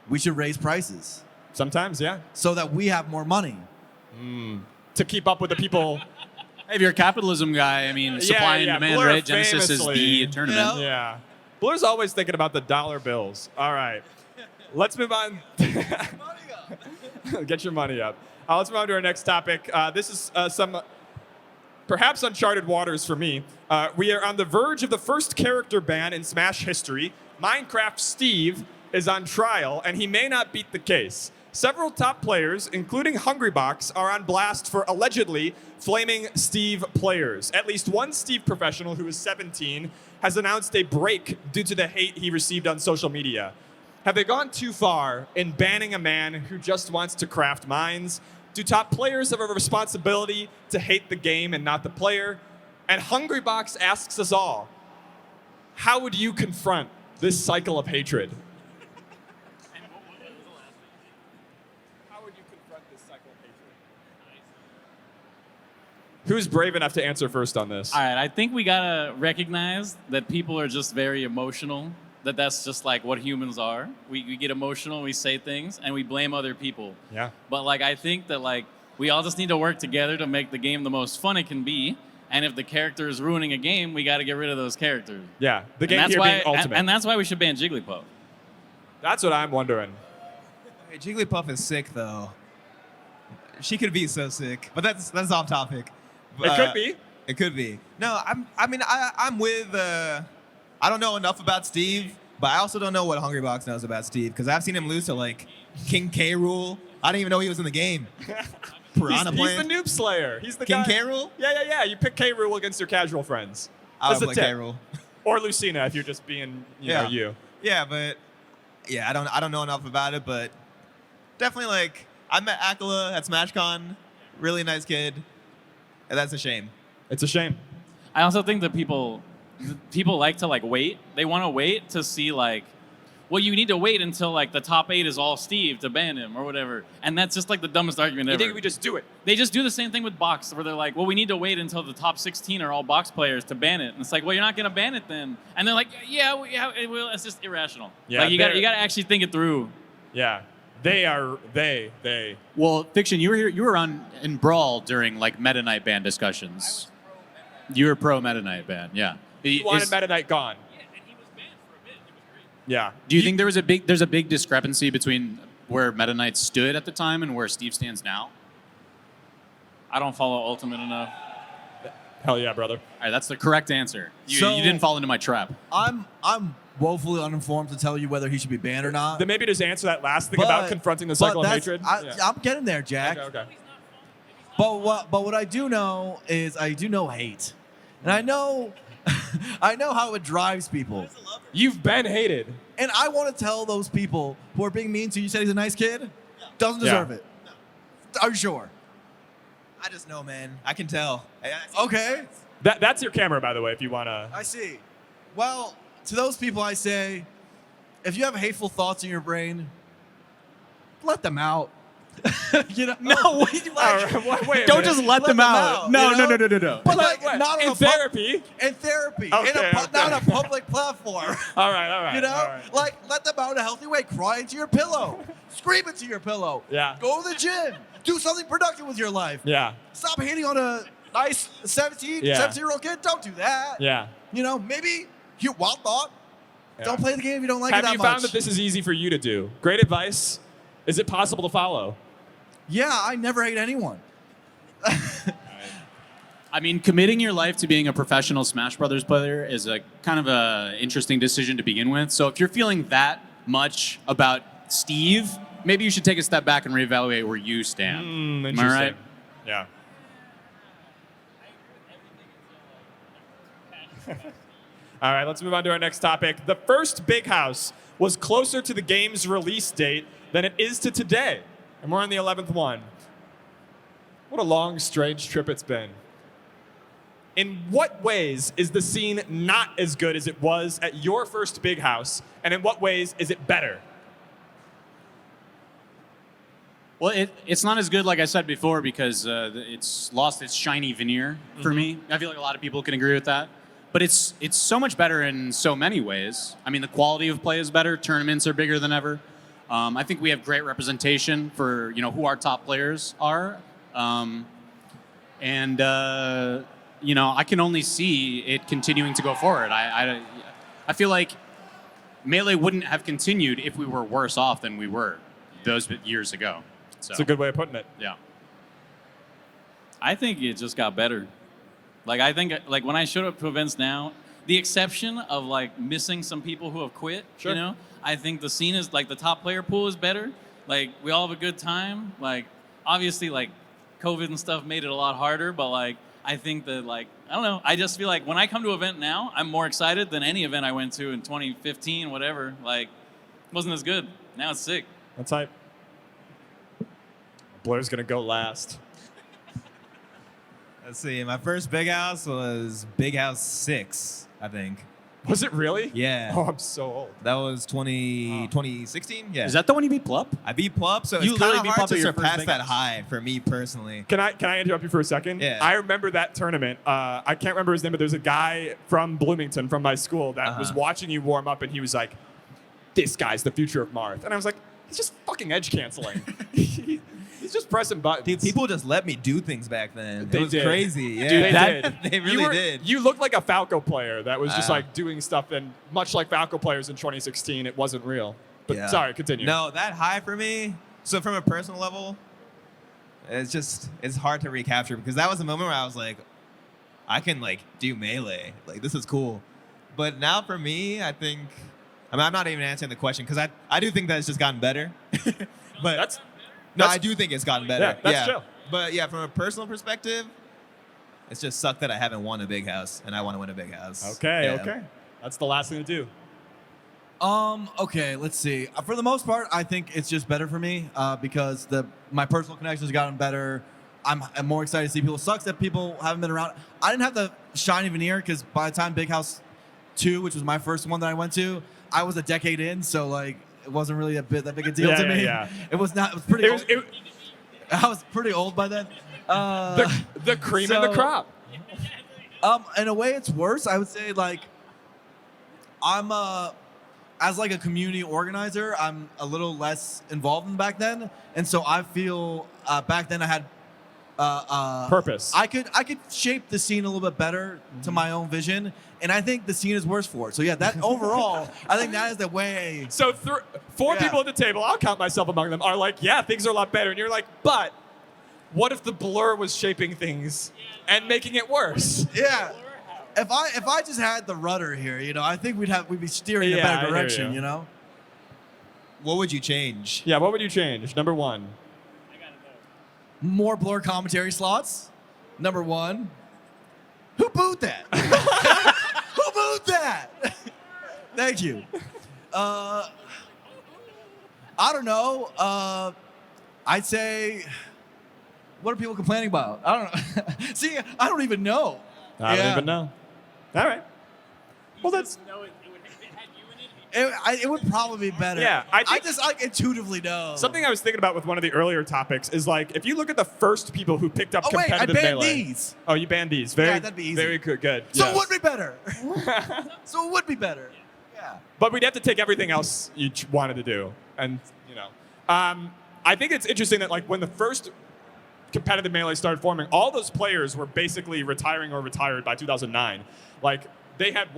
[SPEAKER 4] we should raise prices
[SPEAKER 1] Sometimes, yeah.
[SPEAKER 4] so that we have more money.
[SPEAKER 1] To keep up with the people.
[SPEAKER 2] Hey, if you're a capitalism guy, I mean, supply and demand,
[SPEAKER 1] Blur
[SPEAKER 2] right? Genesis is
[SPEAKER 1] famously-
[SPEAKER 2] the tournament.
[SPEAKER 4] You know?
[SPEAKER 1] Yeah. Blur's always thinking about the dollar bills. All right. Let's move on. Get your money up. Let's move on to our next topic. This is some perhaps uncharted waters for me. We are on the verge of the first character ban in Smash history. Minecraft Steve is on trial, and he may not beat the case. Several top players, including Hungrybox, are on blast for allegedly flaming Steve players. At least one Steve professional, who is 17, has announced a break due to the hate he received on social media. Have they gone too far in banning a man who just wants to craft mines? Do top players have a responsibility to hate the game and not the player? And Hungrybox asks us all, how would you confront this cycle of hatred? How would you confront this cycle of hatred? Who's brave enough to answer first on this?
[SPEAKER 5] All right, I think we gotta recognize that people are just very emotional. That's just like what humans are. We get emotional, we say things, and we blame other people.
[SPEAKER 1] Yeah.
[SPEAKER 5] But like I think that like we all just need to work together to make the game the most fun it can be. And if the character is ruining a game, we got to get rid of those characters.
[SPEAKER 1] Yeah, the
[SPEAKER 5] And
[SPEAKER 1] game
[SPEAKER 5] that's
[SPEAKER 1] here
[SPEAKER 5] why,
[SPEAKER 1] being ultimate.
[SPEAKER 5] and that's why we should ban Jigglypuff.
[SPEAKER 1] That's what I'm wondering.
[SPEAKER 3] Hey, Jigglypuff is sick though. She could be so sick, but that's off topic.
[SPEAKER 1] It could be.
[SPEAKER 3] It could be. No, I'm with. I don't know enough about Steve, but I also don't know what Hungrybox knows about Steve because I've seen him lose to like King K. Rool. I didn't even know he was in the game. Piranha
[SPEAKER 1] He's
[SPEAKER 3] plant.
[SPEAKER 1] the noob slayer. He's the
[SPEAKER 3] King
[SPEAKER 1] guy.
[SPEAKER 3] K. Rool?
[SPEAKER 1] Yeah. You pick K. Rool against your casual friends.
[SPEAKER 3] I
[SPEAKER 1] That's
[SPEAKER 3] would
[SPEAKER 1] a
[SPEAKER 3] play
[SPEAKER 1] tip.
[SPEAKER 3] K. Rool.
[SPEAKER 1] Or Lucina if you're just being, you know, you.
[SPEAKER 3] Yeah, but yeah, I don't know enough about it, but definitely like I met Akala at SmashCon. Really nice kid. And that's a shame.
[SPEAKER 1] It's a shame.
[SPEAKER 5] I also think that people like to like wait. They want to wait to see like, well, you need to wait until like the top 8 is all Steve to ban him or whatever. And that's just like the dumbest argument
[SPEAKER 1] You
[SPEAKER 5] ever.
[SPEAKER 1] think we just do it?
[SPEAKER 5] They just do the same thing with box, where they're like, well, we need to wait until the top 16 are all box players to ban it. And it's like, well, you're not gonna ban it then. And they're like, yeah, it will. It's just irrational.
[SPEAKER 1] Yeah,
[SPEAKER 5] like you gotta actually think it through.
[SPEAKER 1] Yeah. They.
[SPEAKER 2] Well, Fiction, you were here. You were on in Brawl during like Meta Knight ban discussions. You were pro Meta Knight ban, yeah.
[SPEAKER 1] You wanted
[SPEAKER 2] Is-
[SPEAKER 1] Meta Knight gone.
[SPEAKER 5] Yeah, and he was banned for a bit. It was great.
[SPEAKER 1] Yeah.
[SPEAKER 2] Do you think there's a big discrepancy between where Meta Knight stood at the time and where Steve stands now?
[SPEAKER 5] I don't follow Ultimate enough.
[SPEAKER 1] Hell yeah, brother.
[SPEAKER 2] All right, that's the correct answer. You
[SPEAKER 4] So-
[SPEAKER 2] didn't fall into my trap.
[SPEAKER 4] I'm woefully uninformed to tell you whether he should be banned or not.
[SPEAKER 1] Then maybe just answer that last thing about confronting the cycle of
[SPEAKER 4] that's-
[SPEAKER 1] hatred.
[SPEAKER 4] I'm getting there, Jack.
[SPEAKER 1] Okay.
[SPEAKER 4] But what I do know is I do know hate, and I know I know how it drives people.
[SPEAKER 1] You've been hated.
[SPEAKER 4] And I want to tell those people who are being mean to you. Said he's a nice kid. Doesn't
[SPEAKER 1] Yeah.
[SPEAKER 4] deserve it. Are you sure?
[SPEAKER 3] I just know, man. I can tell.
[SPEAKER 4] Okay.
[SPEAKER 1] That's your camera, by the way, if you want to.
[SPEAKER 4] I see. Well, to those people, I say, if you have hateful thoughts in your brain, let them out. You know?
[SPEAKER 2] No,
[SPEAKER 1] Wait a
[SPEAKER 2] don't
[SPEAKER 1] minute.
[SPEAKER 2] just let them out. No.
[SPEAKER 4] But like,
[SPEAKER 1] What?
[SPEAKER 4] not on
[SPEAKER 1] In
[SPEAKER 4] a
[SPEAKER 1] therapy.
[SPEAKER 4] in therapy,
[SPEAKER 1] Okay,
[SPEAKER 4] not on a public platform.
[SPEAKER 1] All right.
[SPEAKER 4] You know,
[SPEAKER 1] all right.
[SPEAKER 4] like let them out in a healthy way. Cry into your pillow, scream into your pillow.
[SPEAKER 1] Yeah.
[SPEAKER 4] Go to the gym. Do something productive with your life.
[SPEAKER 1] Yeah.
[SPEAKER 4] Stop hating on a nice 17-year-old kid. Don't do that.
[SPEAKER 1] Yeah.
[SPEAKER 4] You know, maybe you wild thought.
[SPEAKER 1] Yeah.
[SPEAKER 4] Don't play the game if you don't like it
[SPEAKER 1] Have
[SPEAKER 4] that
[SPEAKER 1] you
[SPEAKER 4] much.
[SPEAKER 1] found that this is easy for you to do? Great advice. Is it possible to follow?
[SPEAKER 4] Yeah, I never hate anyone.
[SPEAKER 2] I mean, committing your life to being a professional Smash Brothers player is a kind of a interesting decision to begin with. So if you're feeling that much about Steve, maybe you should take a step back and reevaluate where you stand. Am
[SPEAKER 1] Interesting.
[SPEAKER 2] I right?
[SPEAKER 1] Yeah. All right, let's move on to our next topic. The first Big House was closer to the game's release date than it is to today. And we're on the 11th one. What a long, strange trip it's been. In what ways is the scene not as good as it was at your first Big House? And in what ways is it better?
[SPEAKER 2] Well, it's not as good, like I said before, because it's lost its shiny veneer for me. I feel like a lot of people can agree with that. But it's so much better in so many ways. I mean, the quality of play is better. Tournaments are bigger than ever. I think we have great representation for who our top players are, I can only see it continuing to go forward. I feel like Melee wouldn't have continued if we were worse off than we were those years ago. So,
[SPEAKER 1] It's a good way of putting it.
[SPEAKER 2] yeah.
[SPEAKER 5] I think it just got better. I think when I showed up to events now, the exception of missing some people who have quit,
[SPEAKER 1] Sure.
[SPEAKER 5] I think the scene is the top player pool is better. We all have a good time. Obviously COVID and stuff made it a lot harder, but I think that I don't know. I just feel like when I come to an event now, I'm more excited than any event I went to in 2015, whatever. It wasn't as good. Now it's sick.
[SPEAKER 1] That's hype. Blur's going to go last.
[SPEAKER 3] Let's see. My first Big House was Big House 6, I think.
[SPEAKER 1] Was it really?
[SPEAKER 3] Yeah.
[SPEAKER 1] Oh, I'm so old.
[SPEAKER 3] That was 2016? Yeah.
[SPEAKER 2] Is that the one you beat Plup?
[SPEAKER 3] I beat Plup, so
[SPEAKER 2] You
[SPEAKER 3] it's
[SPEAKER 2] literally
[SPEAKER 3] kind
[SPEAKER 2] beat
[SPEAKER 3] of
[SPEAKER 2] Plup
[SPEAKER 3] hard
[SPEAKER 2] at
[SPEAKER 3] to
[SPEAKER 2] your first
[SPEAKER 3] surpass
[SPEAKER 2] Big
[SPEAKER 3] that
[SPEAKER 2] House.
[SPEAKER 3] high for me personally.
[SPEAKER 1] Can I interrupt you for a second?
[SPEAKER 3] Yeah.
[SPEAKER 1] I remember that tournament. I can't remember his name, but there's a guy from Bloomington, from my school, that was watching you warm up, and he was like, "This guy's the future of Marth." And I was like, he's just fucking edge canceling. He's just pressing buttons.
[SPEAKER 3] Dude, people just let me do things back then.
[SPEAKER 1] They
[SPEAKER 3] it was
[SPEAKER 1] did.
[SPEAKER 3] crazy. Yeah.
[SPEAKER 1] Dude, they did.
[SPEAKER 3] They really did.
[SPEAKER 1] You looked like a Falco player that was just
[SPEAKER 3] Wow.
[SPEAKER 1] doing stuff, and much like Falco players in 2016, it wasn't real. But
[SPEAKER 3] Yeah.
[SPEAKER 1] sorry, continue.
[SPEAKER 3] No, that high for me. So from a personal level, it's hard to recapture because that was a moment where I was like, I can do Melee. This is cool. But now for me, I think, I'm not even answering the question because I do think that it's just gotten better. But I do think it's gotten better.
[SPEAKER 1] Yeah, that's chill.
[SPEAKER 3] But yeah, from a personal perspective, it's just sucked that I haven't won a Big House and I want to win a Big House.
[SPEAKER 1] Okay,
[SPEAKER 3] Yeah.
[SPEAKER 1] okay. That's the last thing to do.
[SPEAKER 4] Okay, let's see. For the most part, I think it's just better for me because my personal connections have gotten better. I'm more excited to see people. It sucks that people haven't been around. I didn't have the shiny veneer because by the time Big House 2, which was my first one that I went to, I was a decade in, so it wasn't really that big a deal
[SPEAKER 1] Yeah,
[SPEAKER 4] to
[SPEAKER 1] yeah,
[SPEAKER 4] me.
[SPEAKER 1] yeah.
[SPEAKER 4] It was not. It was pretty.
[SPEAKER 1] It,
[SPEAKER 4] I was pretty old by then.
[SPEAKER 1] the cream in the
[SPEAKER 4] so-
[SPEAKER 1] crop.
[SPEAKER 4] In a way, it's worse. I would say I'm as a community organizer, I'm a little less involved than back then, and so I feel back then I had
[SPEAKER 1] Purpose.
[SPEAKER 4] I could shape the scene a little bit better to my own vision, and I think the scene is worse for it. So yeah, that overall, I think that is the way.
[SPEAKER 1] So four
[SPEAKER 4] Yeah.
[SPEAKER 1] people at the table, I'll count myself among them, are like, yeah, things are a lot better. And you're like, but what if the blur was shaping things and making it worse?
[SPEAKER 4] Yeah. If I just had the rudder here, I think we'd be steering in a
[SPEAKER 1] Yeah, I
[SPEAKER 4] better
[SPEAKER 1] hear
[SPEAKER 4] direction,
[SPEAKER 1] you.
[SPEAKER 3] What would you change?
[SPEAKER 1] Yeah, what would you change? Number one.
[SPEAKER 4] More blur commentary slots. Number one. Who booed that? Who booed that? Thank you. I don't know. I'd say, what are people complaining about? I don't know. See, I don't even know.
[SPEAKER 1] I don't even know. All right. Well, that's
[SPEAKER 4] It would probably be better.
[SPEAKER 1] Yeah, I think-
[SPEAKER 4] just intuitively know.
[SPEAKER 1] something I was thinking about with one of the earlier topics is if you look at the first people who picked up
[SPEAKER 4] Oh wait, I
[SPEAKER 1] competitive
[SPEAKER 4] banned
[SPEAKER 1] Melee.
[SPEAKER 4] these.
[SPEAKER 1] Oh, you banned these. Very,
[SPEAKER 4] Yeah, that'd be easy.
[SPEAKER 1] Very good. Good.
[SPEAKER 4] So
[SPEAKER 1] Yes.
[SPEAKER 4] it would be better. So it would be better. Yeah.
[SPEAKER 1] But we'd have to take everything else you wanted to do, and I think it's interesting that when the first competitive Melee started forming, all those players were basically retiring or retired by 2009. They had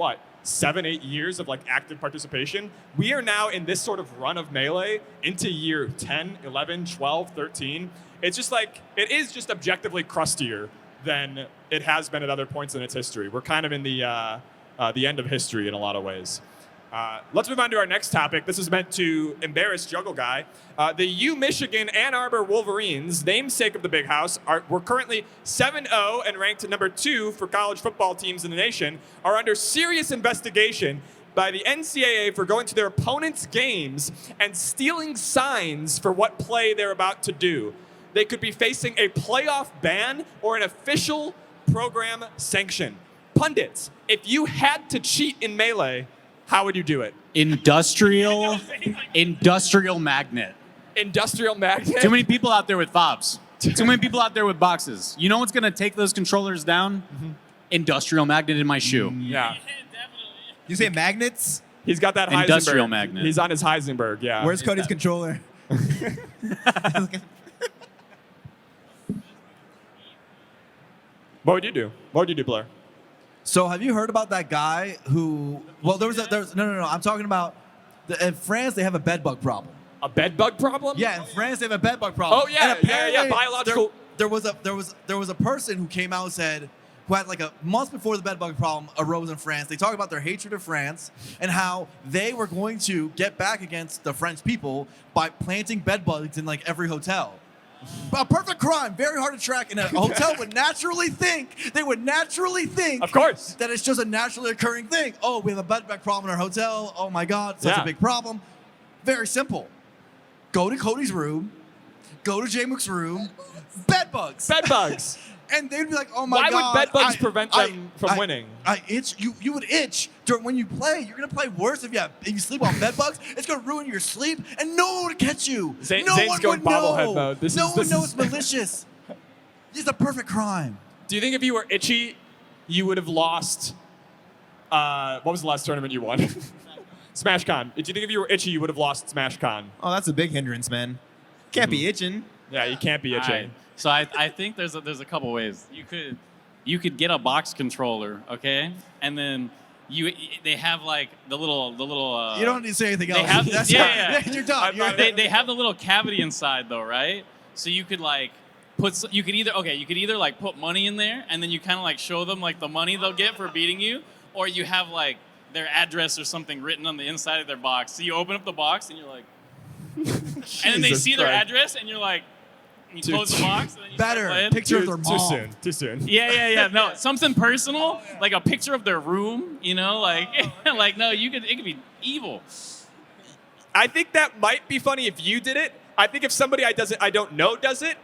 [SPEAKER 1] 7-8 years of active participation. We are now in this sort of run of Melee into year 10, 11, 12, 13. It's just it is just objectively crustier than it has been at other points in its history. We're kind of in the end of history in a lot of ways. Let's move on to our next topic. This is meant to embarrass Juggle Guy. The U Michigan Ann Arbor Wolverines, namesake of the Big House, we're currently 7-0 and ranked number 2 for college football teams in the nation, are under serious investigation by the NCAA for going to their opponents' games and stealing signs for what play they're about to do. They could be facing a playoff ban or an official program sanction. Pundits, if you had to cheat in Melee, how would you do it?
[SPEAKER 2] Industrial magnet.
[SPEAKER 1] Industrial magnet?
[SPEAKER 2] Too many people out there with fobs. Too many people out there with boxes. You know what's going to take those controllers down? Industrial magnet in my shoe.
[SPEAKER 1] Yeah.
[SPEAKER 3] You say magnets?
[SPEAKER 1] He's got that
[SPEAKER 2] Industrial
[SPEAKER 1] Heisenberg.
[SPEAKER 2] magnet.
[SPEAKER 1] He's on his Heisenberg, yeah.
[SPEAKER 3] Where's Cody's controller?
[SPEAKER 1] What would you do? What would you do, Blair?
[SPEAKER 4] So have you heard about that guy who? Well, no. I'm talking about in France. They have a bed bug problem.
[SPEAKER 1] A bed bug problem?
[SPEAKER 4] Yeah, in France they have a bed bug problem.
[SPEAKER 1] Oh, yeah,
[SPEAKER 4] And
[SPEAKER 1] yeah.
[SPEAKER 4] apparently
[SPEAKER 1] Biological.
[SPEAKER 4] There was a person who came out and said, who had like a month before the bed bug problem arose in France. They talked about their hatred of France and how they were going to get back against the French people by planting bed bugs in like every hotel. A perfect crime, very hard to track, and a hotel would naturally think,
[SPEAKER 1] Of course.
[SPEAKER 4] that it's just a naturally occurring thing. Oh, we have a bed bug problem in our hotel. Oh my God, such
[SPEAKER 1] Yeah.
[SPEAKER 4] a big problem. Very simple. Go to Cody's room, go to J-Mook's room, bed bugs.
[SPEAKER 1] Bed bugs.
[SPEAKER 4] And they'd be like, oh my
[SPEAKER 1] Why
[SPEAKER 4] God.
[SPEAKER 1] would bed bugs prevent them from winning?
[SPEAKER 4] I itch. You would itch when you play. You're going to play worse if you sleep on bed bugs. It's going to ruin your sleep, and no one would catch you.
[SPEAKER 1] Zain's
[SPEAKER 4] no one
[SPEAKER 1] going
[SPEAKER 4] would know.
[SPEAKER 1] bobblehead mode.
[SPEAKER 4] No one knows it's malicious. It's a perfect crime.
[SPEAKER 1] Do you think if you were itchy, you would have lost? What was the last tournament you won? SmashCon. Do you think if you were itchy, you would have lost SmashCon?
[SPEAKER 3] Oh, that's a big hindrance, man. Can't be itching.
[SPEAKER 1] Yeah, you can't be itching.
[SPEAKER 5] Alright. So I think there's a couple ways. You could get a box controller, okay, and then they have like the little.
[SPEAKER 4] You don't need to say anything
[SPEAKER 5] They
[SPEAKER 4] else.
[SPEAKER 5] have
[SPEAKER 4] That's
[SPEAKER 5] yeah.
[SPEAKER 4] You're done.
[SPEAKER 5] They have the little cavity inside though, right? So you could like you could either like put money in there and then you kind of like show them like the money they'll get for beating you, or you have like their address or something written on the inside of their box. So you open up the box and you're like, and then they
[SPEAKER 1] Jesus
[SPEAKER 5] see their
[SPEAKER 1] Christ.
[SPEAKER 5] address and you're like, you
[SPEAKER 1] Dude,
[SPEAKER 5] close the box and then you start
[SPEAKER 4] Better.
[SPEAKER 5] playing.
[SPEAKER 4] Picture of their mom.
[SPEAKER 1] Too soon.
[SPEAKER 5] Yeah. No, something personal, like a picture of their room. You know, like like no, it could be evil.
[SPEAKER 1] I think that might be funny if you did it. I think if somebody I don't know does it,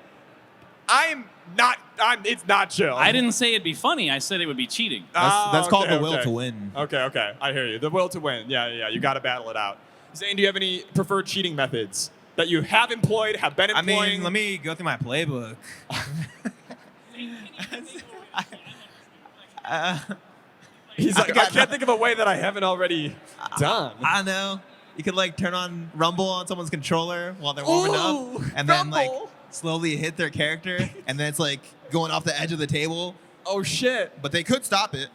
[SPEAKER 1] it's not chill.
[SPEAKER 5] I didn't say it'd be funny. I said it would be cheating.
[SPEAKER 3] That's called
[SPEAKER 1] okay,
[SPEAKER 3] the will
[SPEAKER 1] okay.
[SPEAKER 3] to win.
[SPEAKER 1] Okay. I hear you. The will to win. Yeah. You got to battle it out. Zain, do you have any preferred cheating methods that you have employed, have been
[SPEAKER 3] I
[SPEAKER 1] employing?
[SPEAKER 3] mean, let me go through my playbook.
[SPEAKER 1] He's like, I can't think of a way that I haven't already done.
[SPEAKER 3] I know. You could like turn on Rumble on someone's controller while they're warming
[SPEAKER 1] Ooh,
[SPEAKER 3] up, and then like
[SPEAKER 1] Rumble.
[SPEAKER 3] slowly hit their character, and then it's like going off the edge of the table.
[SPEAKER 1] Oh shit.
[SPEAKER 3] But they could stop it.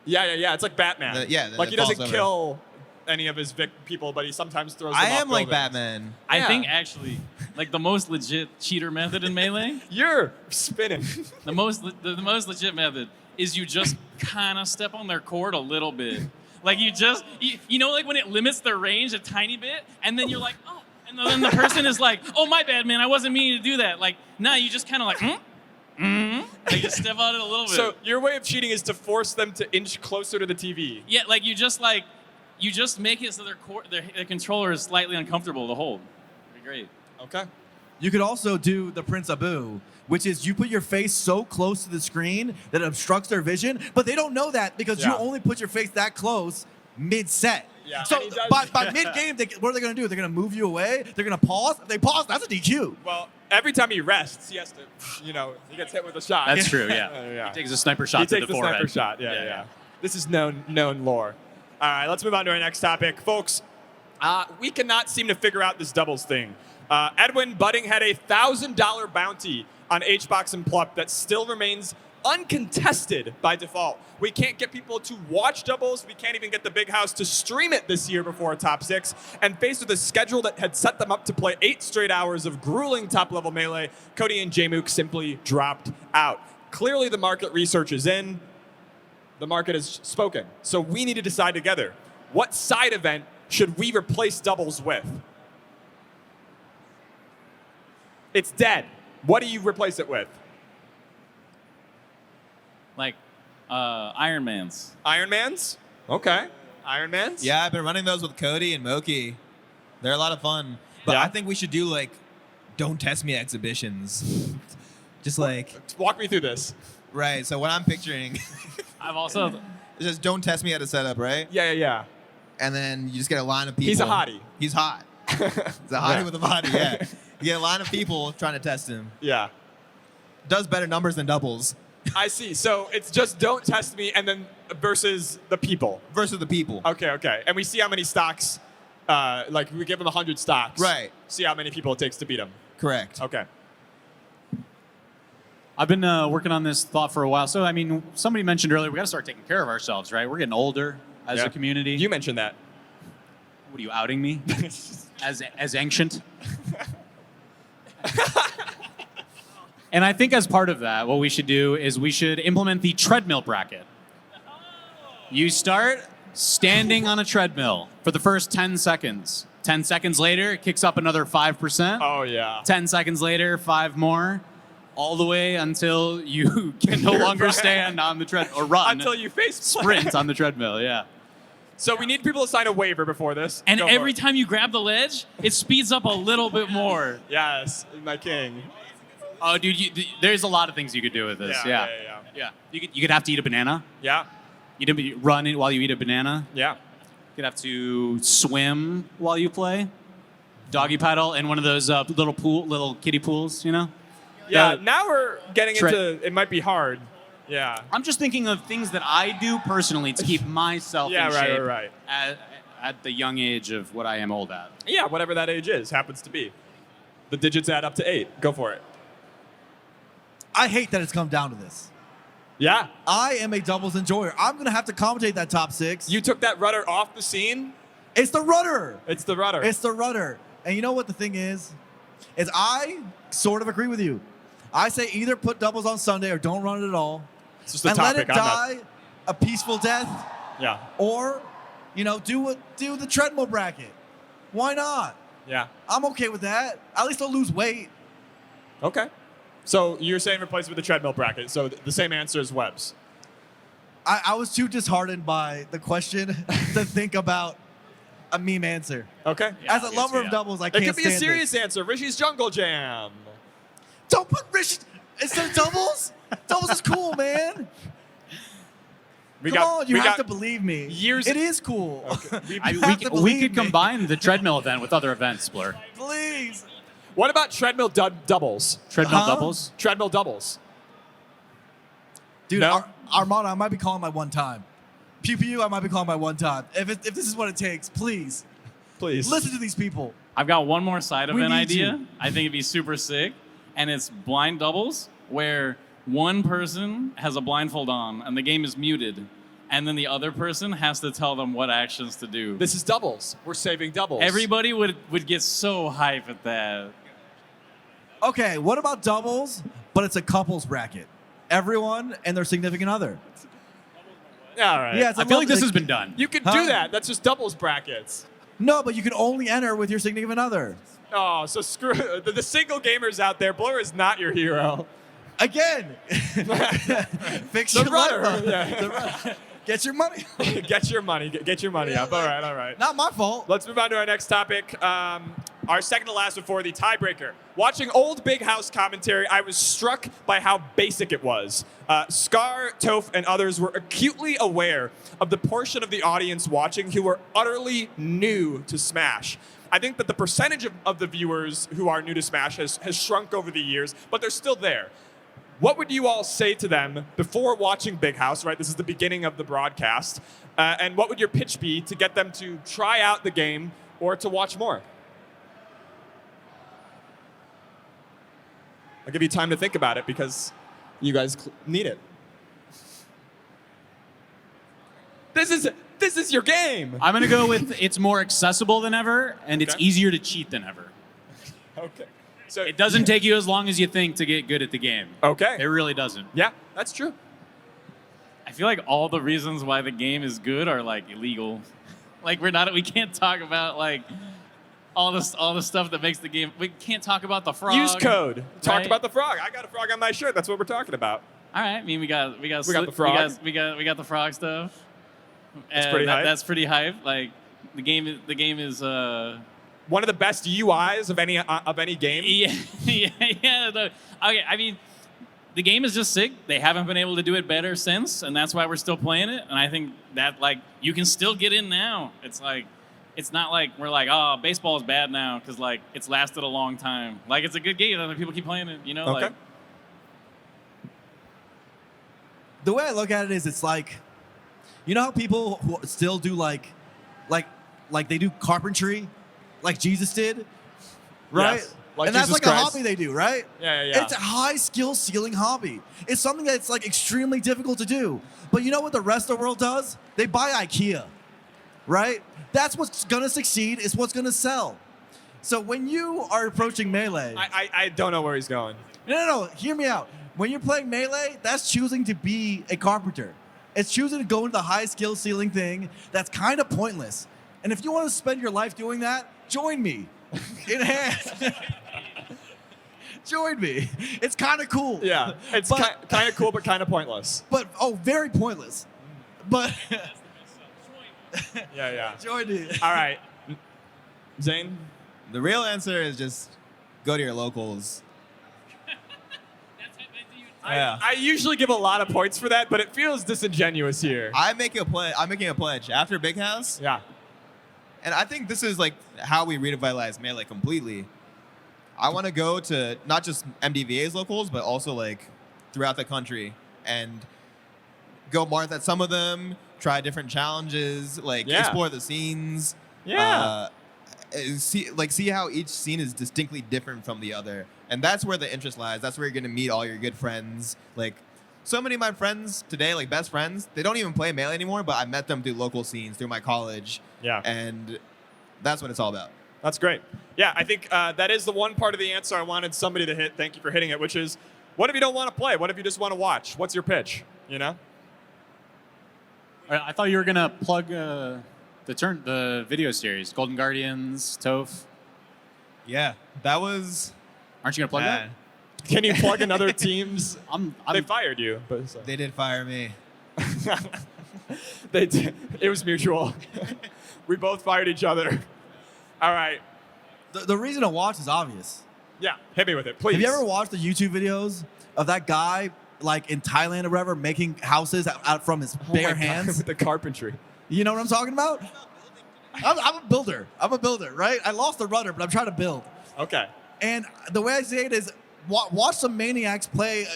[SPEAKER 1] Yeah. It's like Batman.
[SPEAKER 3] Then
[SPEAKER 1] Like he
[SPEAKER 3] it falls
[SPEAKER 1] doesn't
[SPEAKER 3] over.
[SPEAKER 1] kill any of his people, but he sometimes throws them
[SPEAKER 3] I
[SPEAKER 1] off
[SPEAKER 3] am like
[SPEAKER 1] buildings.
[SPEAKER 3] Batman.
[SPEAKER 5] I
[SPEAKER 1] Yeah.
[SPEAKER 5] think actually, like the most legit cheater method in Melee,
[SPEAKER 1] You're spinning.
[SPEAKER 5] the most legit method is you just kind of step on their court a little bit. Like you know, like when it limits their range a tiny bit, and then you're like, oh, and then the person is like, oh, my bad, man, I wasn't meaning to do that. Like, nah, you just kind of like, like just step on it a little bit.
[SPEAKER 1] So your way of cheating is to force them to inch closer to the TV.
[SPEAKER 5] Yeah, like you just make it so their controller is slightly uncomfortable to hold. It'd be great.
[SPEAKER 1] Okay.
[SPEAKER 4] You could also do the Prince Abu, which is you put your face so close to the screen that it obstructs their vision, but they don't know that because you
[SPEAKER 1] Yeah.
[SPEAKER 4] only put your face that close mid-set.
[SPEAKER 1] Yeah,
[SPEAKER 4] So
[SPEAKER 1] and he does-
[SPEAKER 4] by mid-game, what are they going to do? They're going to move you away? They're going to pause? If they pause, that's a DQ.
[SPEAKER 1] Well, every time he rests, he has to, he gets hit with a shot.
[SPEAKER 2] That's true, yeah.
[SPEAKER 1] Yeah.
[SPEAKER 2] He takes a sniper shot
[SPEAKER 1] He
[SPEAKER 2] to
[SPEAKER 1] takes
[SPEAKER 2] the
[SPEAKER 1] the
[SPEAKER 2] forehead.
[SPEAKER 1] sniper shot. Yeah. This is known lore. All right, let's move on to our next topic, folks. We cannot seem to figure out this doubles thing. Edwin Budding had a $1,000 bounty on HBox and Plup that still remains uncontested by default. We can't get people to watch doubles. We can't even get the Big House to stream it this year before top 6. And faced with a schedule that had set them up to play 8 straight hours of grueling top-level Melee, Cody and J-Mook simply dropped out. Clearly, the market research is in. The market has spoken. So we need to decide together. what side event should we replace doubles with? It's dead. What do you replace it with?
[SPEAKER 5] Like Iron Man's.
[SPEAKER 1] Iron Man's? Okay. Iron Man's?
[SPEAKER 3] Yeah, I've been running those with Cody and Moki. They're a lot of fun. But
[SPEAKER 1] Yeah?
[SPEAKER 3] I think we should do like don't test me exhibitions. Just like
[SPEAKER 1] Walk me through this.
[SPEAKER 3] right. So what I'm picturing
[SPEAKER 5] I've also
[SPEAKER 3] is just don't test me at a setup, right?
[SPEAKER 1] Yeah.
[SPEAKER 3] And then you just get a line of people.
[SPEAKER 1] He's a hottie.
[SPEAKER 3] He's hot. He's a hottie
[SPEAKER 1] Yeah.
[SPEAKER 3] with a body. Yeah. You get a line of people trying to test him.
[SPEAKER 1] Yeah.
[SPEAKER 3] Does better numbers than doubles
[SPEAKER 1] I see. So it's just don't test me and then versus the people.
[SPEAKER 3] versus the people.
[SPEAKER 1] Okay. And we see how many stocks, like we give them 100 stocks.
[SPEAKER 3] Right.
[SPEAKER 1] See how many people it takes to beat them.
[SPEAKER 3] Correct.
[SPEAKER 1] Okay.
[SPEAKER 2] I've been working on this thought for a while. So, I mean, somebody mentioned earlier, we got to start taking care of ourselves, right? We're getting older as
[SPEAKER 1] Yeah.
[SPEAKER 2] a community.
[SPEAKER 1] You mentioned that.
[SPEAKER 2] What are you outing me? as ancient? And I think as part of that, what we should do is we should implement the treadmill bracket. You start standing on a treadmill for the first 10 seconds. 10 seconds later, it kicks up another 5%.
[SPEAKER 1] Oh, yeah.
[SPEAKER 2] 10 seconds later, 5 more. All the way until you can no longer
[SPEAKER 1] Right.
[SPEAKER 2] stand on the treadmill or run.
[SPEAKER 1] Until you face
[SPEAKER 2] sprint on the treadmill, yeah.
[SPEAKER 1] So we need people to sign a waiver before this.
[SPEAKER 5] and
[SPEAKER 1] Go for
[SPEAKER 5] every
[SPEAKER 1] it.
[SPEAKER 5] time you grab the ledge, it speeds up a little bit more.
[SPEAKER 1] Yes, my king.
[SPEAKER 2] Oh, dude, there's a lot of things you could do with this.
[SPEAKER 1] Yeah.
[SPEAKER 2] Yeah. You could have to eat a banana.
[SPEAKER 1] Yeah.
[SPEAKER 2] You run it while you eat a banana.
[SPEAKER 1] Yeah.
[SPEAKER 2] You could have to swim while you play. Doggy paddle in one of those little kiddie pools, you know?
[SPEAKER 1] Yeah.
[SPEAKER 2] The-
[SPEAKER 1] Now we're getting into it might be hard. Yeah.
[SPEAKER 2] I'm just thinking of things that I do personally to keep myself
[SPEAKER 1] Yeah,
[SPEAKER 2] in
[SPEAKER 1] right,
[SPEAKER 2] shape
[SPEAKER 1] right.
[SPEAKER 2] at the young age of what I am old at.
[SPEAKER 1] Yeah, whatever that age is, happens to be. The digits add up to 8. Go for it.
[SPEAKER 4] I hate that it's come down to this.
[SPEAKER 1] Yeah.
[SPEAKER 4] I am a doubles enjoyer. I'm going to have to commentate that top 6.
[SPEAKER 1] You took that rudder off the scene.
[SPEAKER 4] It's the rudder.
[SPEAKER 1] It's the rudder.
[SPEAKER 4] It's the rudder. And you know what the thing is I sort of agree with you. I say either put doubles on Sunday or don't run it at all.
[SPEAKER 1] It's just a
[SPEAKER 4] And let
[SPEAKER 1] topic.
[SPEAKER 4] it die a peaceful death.
[SPEAKER 1] Yeah.
[SPEAKER 4] Or, do the treadmill bracket. Why not?
[SPEAKER 1] Yeah.
[SPEAKER 4] I'm okay with that. At least I'll lose weight.
[SPEAKER 1] Okay. So you're saying replace it with the treadmill bracket. So the same answer as Webb's.
[SPEAKER 4] I was too disheartened by the question to think about a meme answer.
[SPEAKER 1] Okay.
[SPEAKER 2] Yeah,
[SPEAKER 4] As a lover of doubles, I
[SPEAKER 1] It
[SPEAKER 4] can't
[SPEAKER 1] could be a
[SPEAKER 4] stand
[SPEAKER 1] serious
[SPEAKER 4] this.
[SPEAKER 1] answer. Rishi's Jungle Jam.
[SPEAKER 4] Don't put Rich instead of doubles. Doubles is cool, man. Come on, you have to believe me.
[SPEAKER 1] years-
[SPEAKER 4] It is cool.
[SPEAKER 1] We-
[SPEAKER 4] You have to
[SPEAKER 2] We
[SPEAKER 4] believe
[SPEAKER 2] could
[SPEAKER 4] me.
[SPEAKER 2] combine the treadmill event with other events, Blur.
[SPEAKER 4] Please.
[SPEAKER 1] What about treadmill doubles?
[SPEAKER 2] Treadmill
[SPEAKER 4] Huh?
[SPEAKER 2] doubles?
[SPEAKER 1] Treadmill doubles.
[SPEAKER 4] Dude,
[SPEAKER 1] No?
[SPEAKER 4] Armada, I might be calling my one time. Pew Pew, I might be calling my one time. If this is what it takes, please
[SPEAKER 1] Please.
[SPEAKER 4] listen to these people.
[SPEAKER 5] I've got one more side
[SPEAKER 4] We
[SPEAKER 5] event
[SPEAKER 4] need
[SPEAKER 5] idea.
[SPEAKER 4] you.
[SPEAKER 5] I think it'd be super sick. And it's blind doubles, where one person has a blindfold on and the game is muted. And then the other person has to tell them what actions to do.
[SPEAKER 1] This is doubles. We're saving doubles.
[SPEAKER 5] Everybody would get so hype at that.
[SPEAKER 4] Okay, what about doubles, but it's a couples bracket? Everyone and their significant other.
[SPEAKER 1] All right.
[SPEAKER 4] Yeah, it's a
[SPEAKER 2] I feel like this
[SPEAKER 4] lovely-
[SPEAKER 2] has been done.
[SPEAKER 1] You could
[SPEAKER 4] Huh?
[SPEAKER 1] do that. That's just doubles brackets.
[SPEAKER 4] No, but you can only enter with your significant other.
[SPEAKER 1] Oh, so screw the single gamers out there. Blur is not your hero.
[SPEAKER 4] Again, fix
[SPEAKER 1] The
[SPEAKER 4] your
[SPEAKER 1] rudder.
[SPEAKER 4] light bulb.
[SPEAKER 1] Yeah.
[SPEAKER 4] The rudder. Get your money.
[SPEAKER 1] Get your money. Get your money up. All right. All right.
[SPEAKER 4] Not my fault.
[SPEAKER 1] Let's move on to our next topic. Our second to last before the tiebreaker. Watching old Big House commentary, I was struck by how basic it was. Scar, Toph, and others were acutely aware of the portion of the audience watching who were utterly new to Smash. I think that the percentage of the viewers who are new to Smash has shrunk over the years, but they're still there. What would you all say to them before watching Big House, right? This is the beginning of the broadcast. And what would your pitch be to get them to try out the game or to watch more? I'll give you time to think about it because you guys need it. This is your game.
[SPEAKER 2] I'm going to go with it's more accessible than ever, and it's
[SPEAKER 1] Okay.
[SPEAKER 2] easier to cheat than ever.
[SPEAKER 1] Okay. So
[SPEAKER 2] It doesn't take you as long as you think to get good at the game.
[SPEAKER 1] Okay.
[SPEAKER 2] It really doesn't.
[SPEAKER 1] Yeah, that's true.
[SPEAKER 5] I feel like all the reasons why the game is good are like illegal. Like we can't talk about like all the stuff that makes the game. We can't talk about the frog.
[SPEAKER 1] Use code. Talk
[SPEAKER 5] right?
[SPEAKER 1] about the frog. I got a frog on my shirt. That's what we're talking about.
[SPEAKER 5] All right. I mean, we got
[SPEAKER 1] the frog.
[SPEAKER 5] We got the frog stuff.
[SPEAKER 1] That's pretty hype.
[SPEAKER 5] That's pretty hype. Like the game is
[SPEAKER 1] one of the best UIs of any game.
[SPEAKER 5] yeah. Okay. I mean, the game is just sick. They haven't been able to do it better since, and that's why we're still playing it. And I think that like you can still get in now. It's like it's not like we're like, oh, baseball is bad now because like it's lasted a long time. Like it's a good game. Other people keep playing it. You know.
[SPEAKER 1] Okay.
[SPEAKER 5] Like,
[SPEAKER 4] The way I look at it is, it's like, you know how people who still do like they do carpentry, like Jesus did, right?
[SPEAKER 1] Yes. Like
[SPEAKER 4] and that's
[SPEAKER 1] Jesus
[SPEAKER 4] like
[SPEAKER 1] Christ.
[SPEAKER 4] a hobby they do, right?
[SPEAKER 1] Yeah.
[SPEAKER 4] It's a high skill ceiling hobby. It's something that's like extremely difficult to do. But you know what the rest of the world does? They buy IKEA, right? That's what's gonna succeed. It's what's gonna sell. So when you are approaching Melee,
[SPEAKER 1] I don't know where he's going.
[SPEAKER 4] no, hear me out. When you're playing Melee, that's choosing to be a carpenter. It's choosing to go into the high skill ceiling thing that's kind of pointless. And if you want to spend your life doing that, join me. Enhance. Join me. It's kind of cool.
[SPEAKER 1] Yeah, it's kind of cool, but kind of pointless.
[SPEAKER 4] But, very pointless. But
[SPEAKER 1] Yeah.
[SPEAKER 4] join me.
[SPEAKER 1] All right, Zain.
[SPEAKER 3] The real answer is just go to your locals. Yeah.
[SPEAKER 1] I usually give a lot of points for that, but it feels disingenuous here.
[SPEAKER 3] I'm making a pledge after Big House.
[SPEAKER 1] Yeah.
[SPEAKER 3] And I think this is like how we revitalize Melee completely. I want to go to not just MDVA's locals, but also like throughout the country and go mark at some of them, try different challenges, like explore the scenes.
[SPEAKER 1] Yeah.
[SPEAKER 3] See how each scene is distinctly different from the other. And that's where the interest lies. That's where you're going to meet all your good friends. Like, so many of my friends today, like best friends, they don't even play Melee anymore, but I met them through local scenes, through my college.
[SPEAKER 1] Yeah.
[SPEAKER 3] And that's what it's all about.
[SPEAKER 1] That's great. Yeah, I think that is the one part of the answer I wanted somebody to hit. Thank you for hitting it, which is, what if you don't want to play? What if you just want to watch? What's your pitch? You know?
[SPEAKER 2] I thought you were gonna plug the video series, Golden Guardians, Toph.
[SPEAKER 3] Yeah, that was...
[SPEAKER 2] Aren't you gonna plug that?
[SPEAKER 1] Can you plug another team's? They
[SPEAKER 2] I'm
[SPEAKER 1] fired you. But
[SPEAKER 3] They did fire me.
[SPEAKER 1] They did. It was mutual. We both fired each other. All right.
[SPEAKER 4] The reason to watch is obvious.
[SPEAKER 1] Yeah, hit me with it, please.
[SPEAKER 4] Have you ever watched the YouTube videos of that guy, like in Thailand or whatever, making houses out from his bare hands?
[SPEAKER 1] With the carpentry.
[SPEAKER 4] You know what I'm talking about? I'm a builder. Right? I lost the rudder, but I'm trying to build.
[SPEAKER 1] Okay.
[SPEAKER 4] And the way I say it is, watch some maniacs play.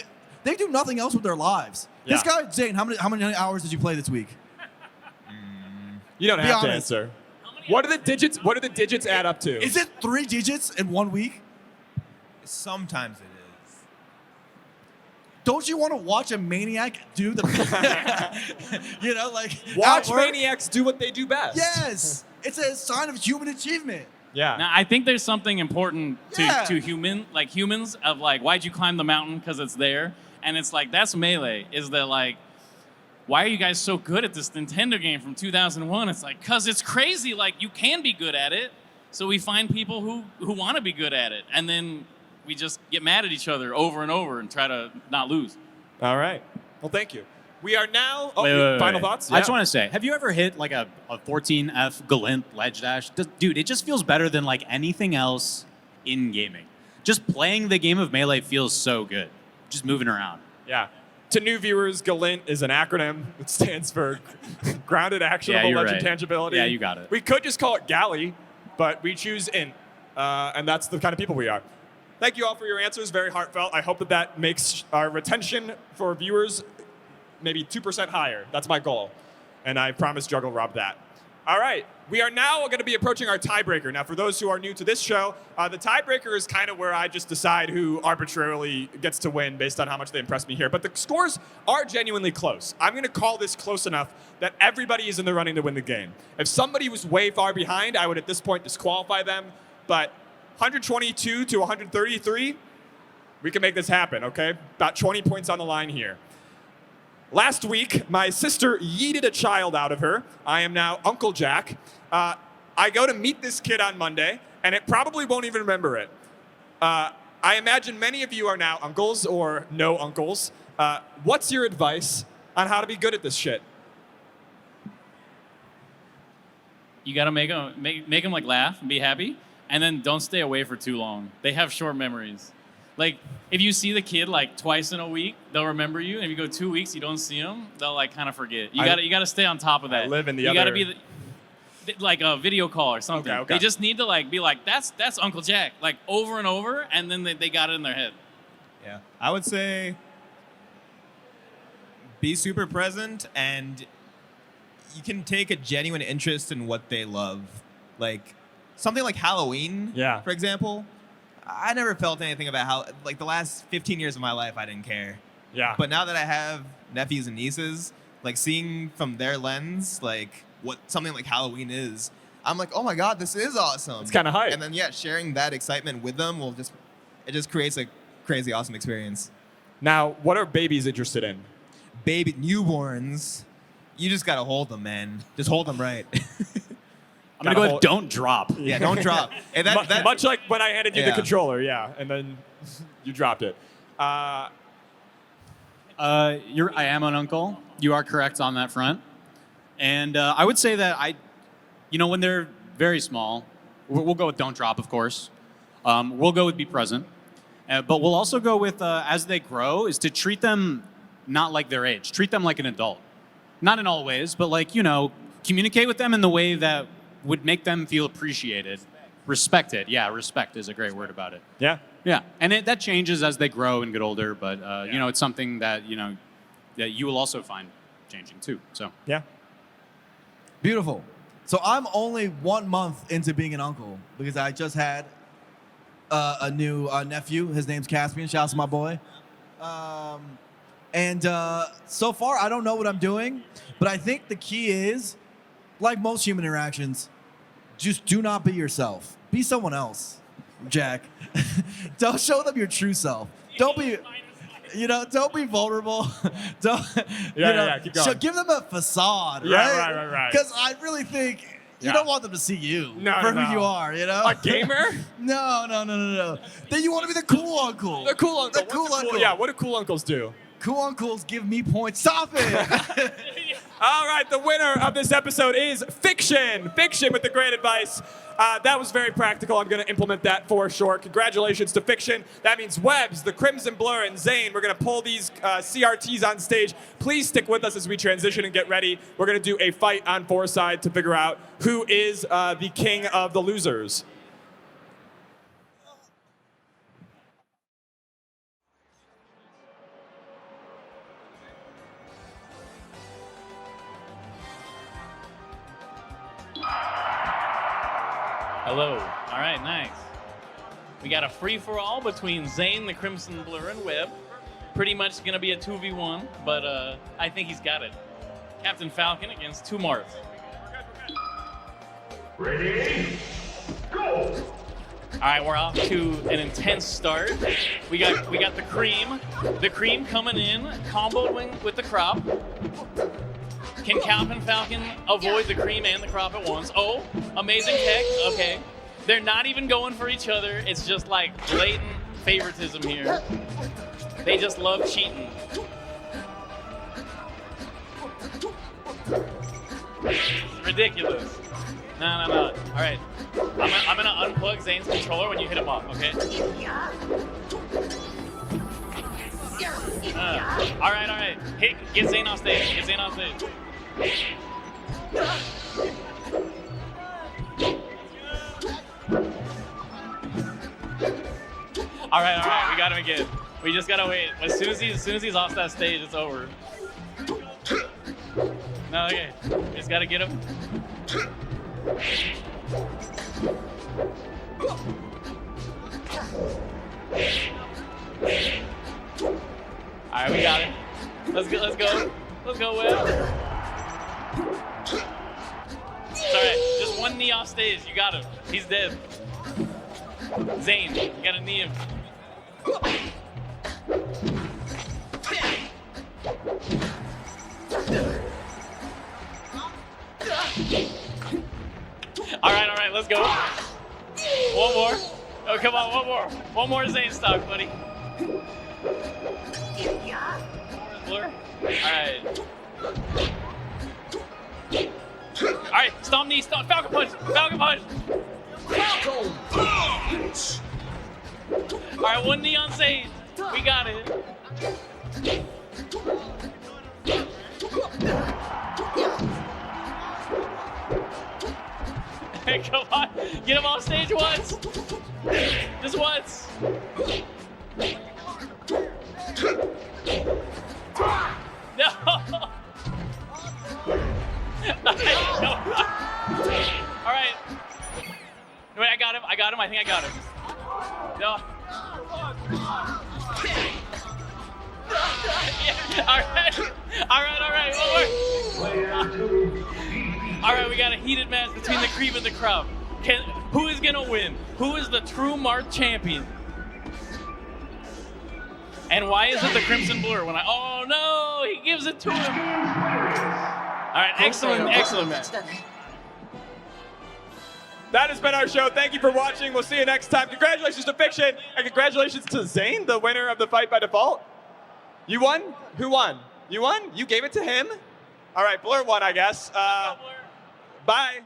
[SPEAKER 4] They do nothing else with their lives.
[SPEAKER 1] Yeah.
[SPEAKER 4] This guy, Zain, how many hours did you play this week?
[SPEAKER 1] You don't
[SPEAKER 4] Be
[SPEAKER 1] have to
[SPEAKER 4] honest.
[SPEAKER 1] answer. What do the digits add up to?
[SPEAKER 4] Is it 3 digits in 1 week?
[SPEAKER 3] Sometimes it is.
[SPEAKER 4] Don't you want to watch a maniac do the,
[SPEAKER 1] Watch
[SPEAKER 4] outwork?
[SPEAKER 1] maniacs do what they do best.
[SPEAKER 4] Yes, it's a sign of human achievement.
[SPEAKER 1] Yeah.
[SPEAKER 5] Now, I think there's something important
[SPEAKER 4] Yeah.
[SPEAKER 5] to humans of like, why'd you climb the mountain? Because it's there. And it's like, that's Melee. Is that like, why are you guys so good at this Nintendo game from 2001? It's like, because it's crazy. Like, you can be good at it. So we find people who want to be good at it. And then we just get mad at each other over and over and try to not lose.
[SPEAKER 1] All right. Well, thank you. We are now.
[SPEAKER 2] Wait.
[SPEAKER 1] Final thoughts?
[SPEAKER 2] I just want to say, have you ever hit like a 14F Galint ledge dash? Dude, it just feels better than like anything else in gaming. Just playing the game of Melee feels so good. Just moving around.
[SPEAKER 1] Yeah. To new viewers, GALINT is an acronym. It stands for Grounded Actionable
[SPEAKER 2] you're
[SPEAKER 1] Legend
[SPEAKER 2] right.
[SPEAKER 1] Tangibility.
[SPEAKER 2] Yeah, you got it.
[SPEAKER 1] We could just call it Galley, but we choose INT, and that's the kind of people we are. Thank you all for your answers. Very heartfelt. I hope that makes our retention for viewers maybe 2% higher. That's my goal. And I promise Juggle Rob that. All right. We are now going to be approaching our tiebreaker. Now, for those who are new to this show, the tiebreaker is kind of where I just decide who arbitrarily gets to win based on how much they impress me here. But the scores are genuinely close. I'm going to call this close enough that everybody is in the running to win the game. If somebody was way far behind, I would at this point disqualify them. But 122 to 133, we can make this happen, okay? About 20 points on the line here. Last week, my sister yeeted a child out of her. I am now Uncle Jack. I go to meet this kid on Monday, and it probably won't even remember it. I imagine many of you are now uncles or no uncles. What's your advice on how to be good at this shit?
[SPEAKER 5] You gotta make them like laugh and be happy, and then don't stay away for too long. They have short memories. Like if you see the kid like twice in a week, they'll remember you. And if you go 2 weeks, you don't see them, they'll like kind of forget. You gotta stay on top of that.
[SPEAKER 1] I live in the
[SPEAKER 5] you
[SPEAKER 1] other.
[SPEAKER 5] gotta be like a video call or something.
[SPEAKER 1] Okay.
[SPEAKER 5] They just need to like be like that's Uncle Jack like over and over, and then they got it in their head.
[SPEAKER 3] Yeah, I would say be super present, and you can take a genuine interest in what they love. Like something like Halloween, for example. I never felt anything about how, like the last 15 years of my life, I didn't care.
[SPEAKER 1] Yeah.
[SPEAKER 3] But now that I have nephews and nieces, like seeing from their lens, like what something like Halloween is, I'm like, oh my God, this is awesome.
[SPEAKER 1] It's kind of hype.
[SPEAKER 3] And then sharing that excitement with them it just creates a crazy awesome experience.
[SPEAKER 1] Now, what are babies interested in?
[SPEAKER 3] Baby newborns, you just gotta hold them, man. Just hold them right.
[SPEAKER 2] I'm gonna go with don't drop.
[SPEAKER 3] Yeah, don't drop. And that
[SPEAKER 1] much like when I handed you the
[SPEAKER 3] Yeah.
[SPEAKER 1] controller, and then you dropped it.
[SPEAKER 2] I am an uncle. You are correct on that front. And I would say that when they're very small, we'll go with don't drop, of course. We'll go with be present. But we'll also go with, as they grow, is to treat them not like their age. Treat them like an adult. Not in all ways, but like, communicate with them in the way that would make them feel appreciated. Respected. Yeah, respect is a great word about it.
[SPEAKER 1] Yeah.
[SPEAKER 2] Yeah, and that changes as they grow and get older, but it's something that that you will also find changing too. So
[SPEAKER 1] Yeah.
[SPEAKER 4] Beautiful. So I'm only 1 month into being an uncle because I just had a new nephew. His name's Caspian. Shout out to my boy. And so far, I don't know what I'm doing, but I think the key is, like most human interactions, just do not be yourself. Be someone else, Jack. Don't show them your true self. Don't be, don't be vulnerable. Don't,
[SPEAKER 1] keep going.
[SPEAKER 4] Give them a facade,
[SPEAKER 1] Yeah, right.
[SPEAKER 4] Because I really think you don't want them to see you
[SPEAKER 1] No,
[SPEAKER 4] for
[SPEAKER 1] no.
[SPEAKER 4] who you are,
[SPEAKER 1] A gamer?
[SPEAKER 4] No. Then you want to be the cool uncle.
[SPEAKER 1] The cool uncle.
[SPEAKER 4] The cool
[SPEAKER 1] What's
[SPEAKER 4] uncle.
[SPEAKER 1] Yeah, what do cool uncles do?
[SPEAKER 4] Cool uncles give me points. Stop it.
[SPEAKER 1] All right, the winner of this episode is Fiction. Fiction with the great advice. That was very practical. I'm going to implement that for sure. Congratulations to Fiction. That means Webbs, the Crimson Blur, and Zain. We're going to pull these CRTs on stage. Please stick with us as we transition and get ready. We're going to do a fight on Fourside to figure out who is the king of the losers.
[SPEAKER 5] Hello. All right, nice. We got a free-for-all between Zain, the Crimson Blur, and Webb. Pretty much going to be a 2v1, but I think he's got it. Captain Falcon against two Marths.
[SPEAKER 6] Ready, go!
[SPEAKER 5] All right, we're off to an intense start. We got the cream. The cream coming in, comboing with the crop. Can Captain Falcon avoid the cream and the crop at once? Oh, amazing tech. Okay. They're not even going for each other. It's just like blatant favoritism here. They just love cheating. It's ridiculous. No. All right. I'm gonna unplug Zane's controller when you hit him off, okay? All right. Hey, get Zain off stage. All right. We got him again. We just gotta wait. As soon as he's off that stage, it's over. No, okay. Just gotta get him. All right, we got it. Let's go, Webb. It's all right. Just one knee off stage. You got him. He's dead. Zain, you gotta knee him. go. One more. Oh, come on, one more. One more Zain stock, buddy. Blur. All right, stomp knee, stomp, Falcon Punch, Falcon Punch. All right, one knee on Zain. We got it. Hey, come on, get him off stage once. Just once. No. All right. Wait, I got him. I got him. I think I got him. No. Yeah. All right. All right. All right. All right. We got a heated match between the creep and the crowd. Who is gonna win? Who is the true Marth champion? And why is it the Crimson Blur? When oh no, he gives it to him. All right. Excellent. Excellent match.
[SPEAKER 1] That has been our show. Thank you for watching. We'll see you next time. Congratulations to Fiction, and congratulations to Zain, the winner of the fight by default. You won? Who won? You won? You gave it to him? All right, Blur won, I guess. Bye.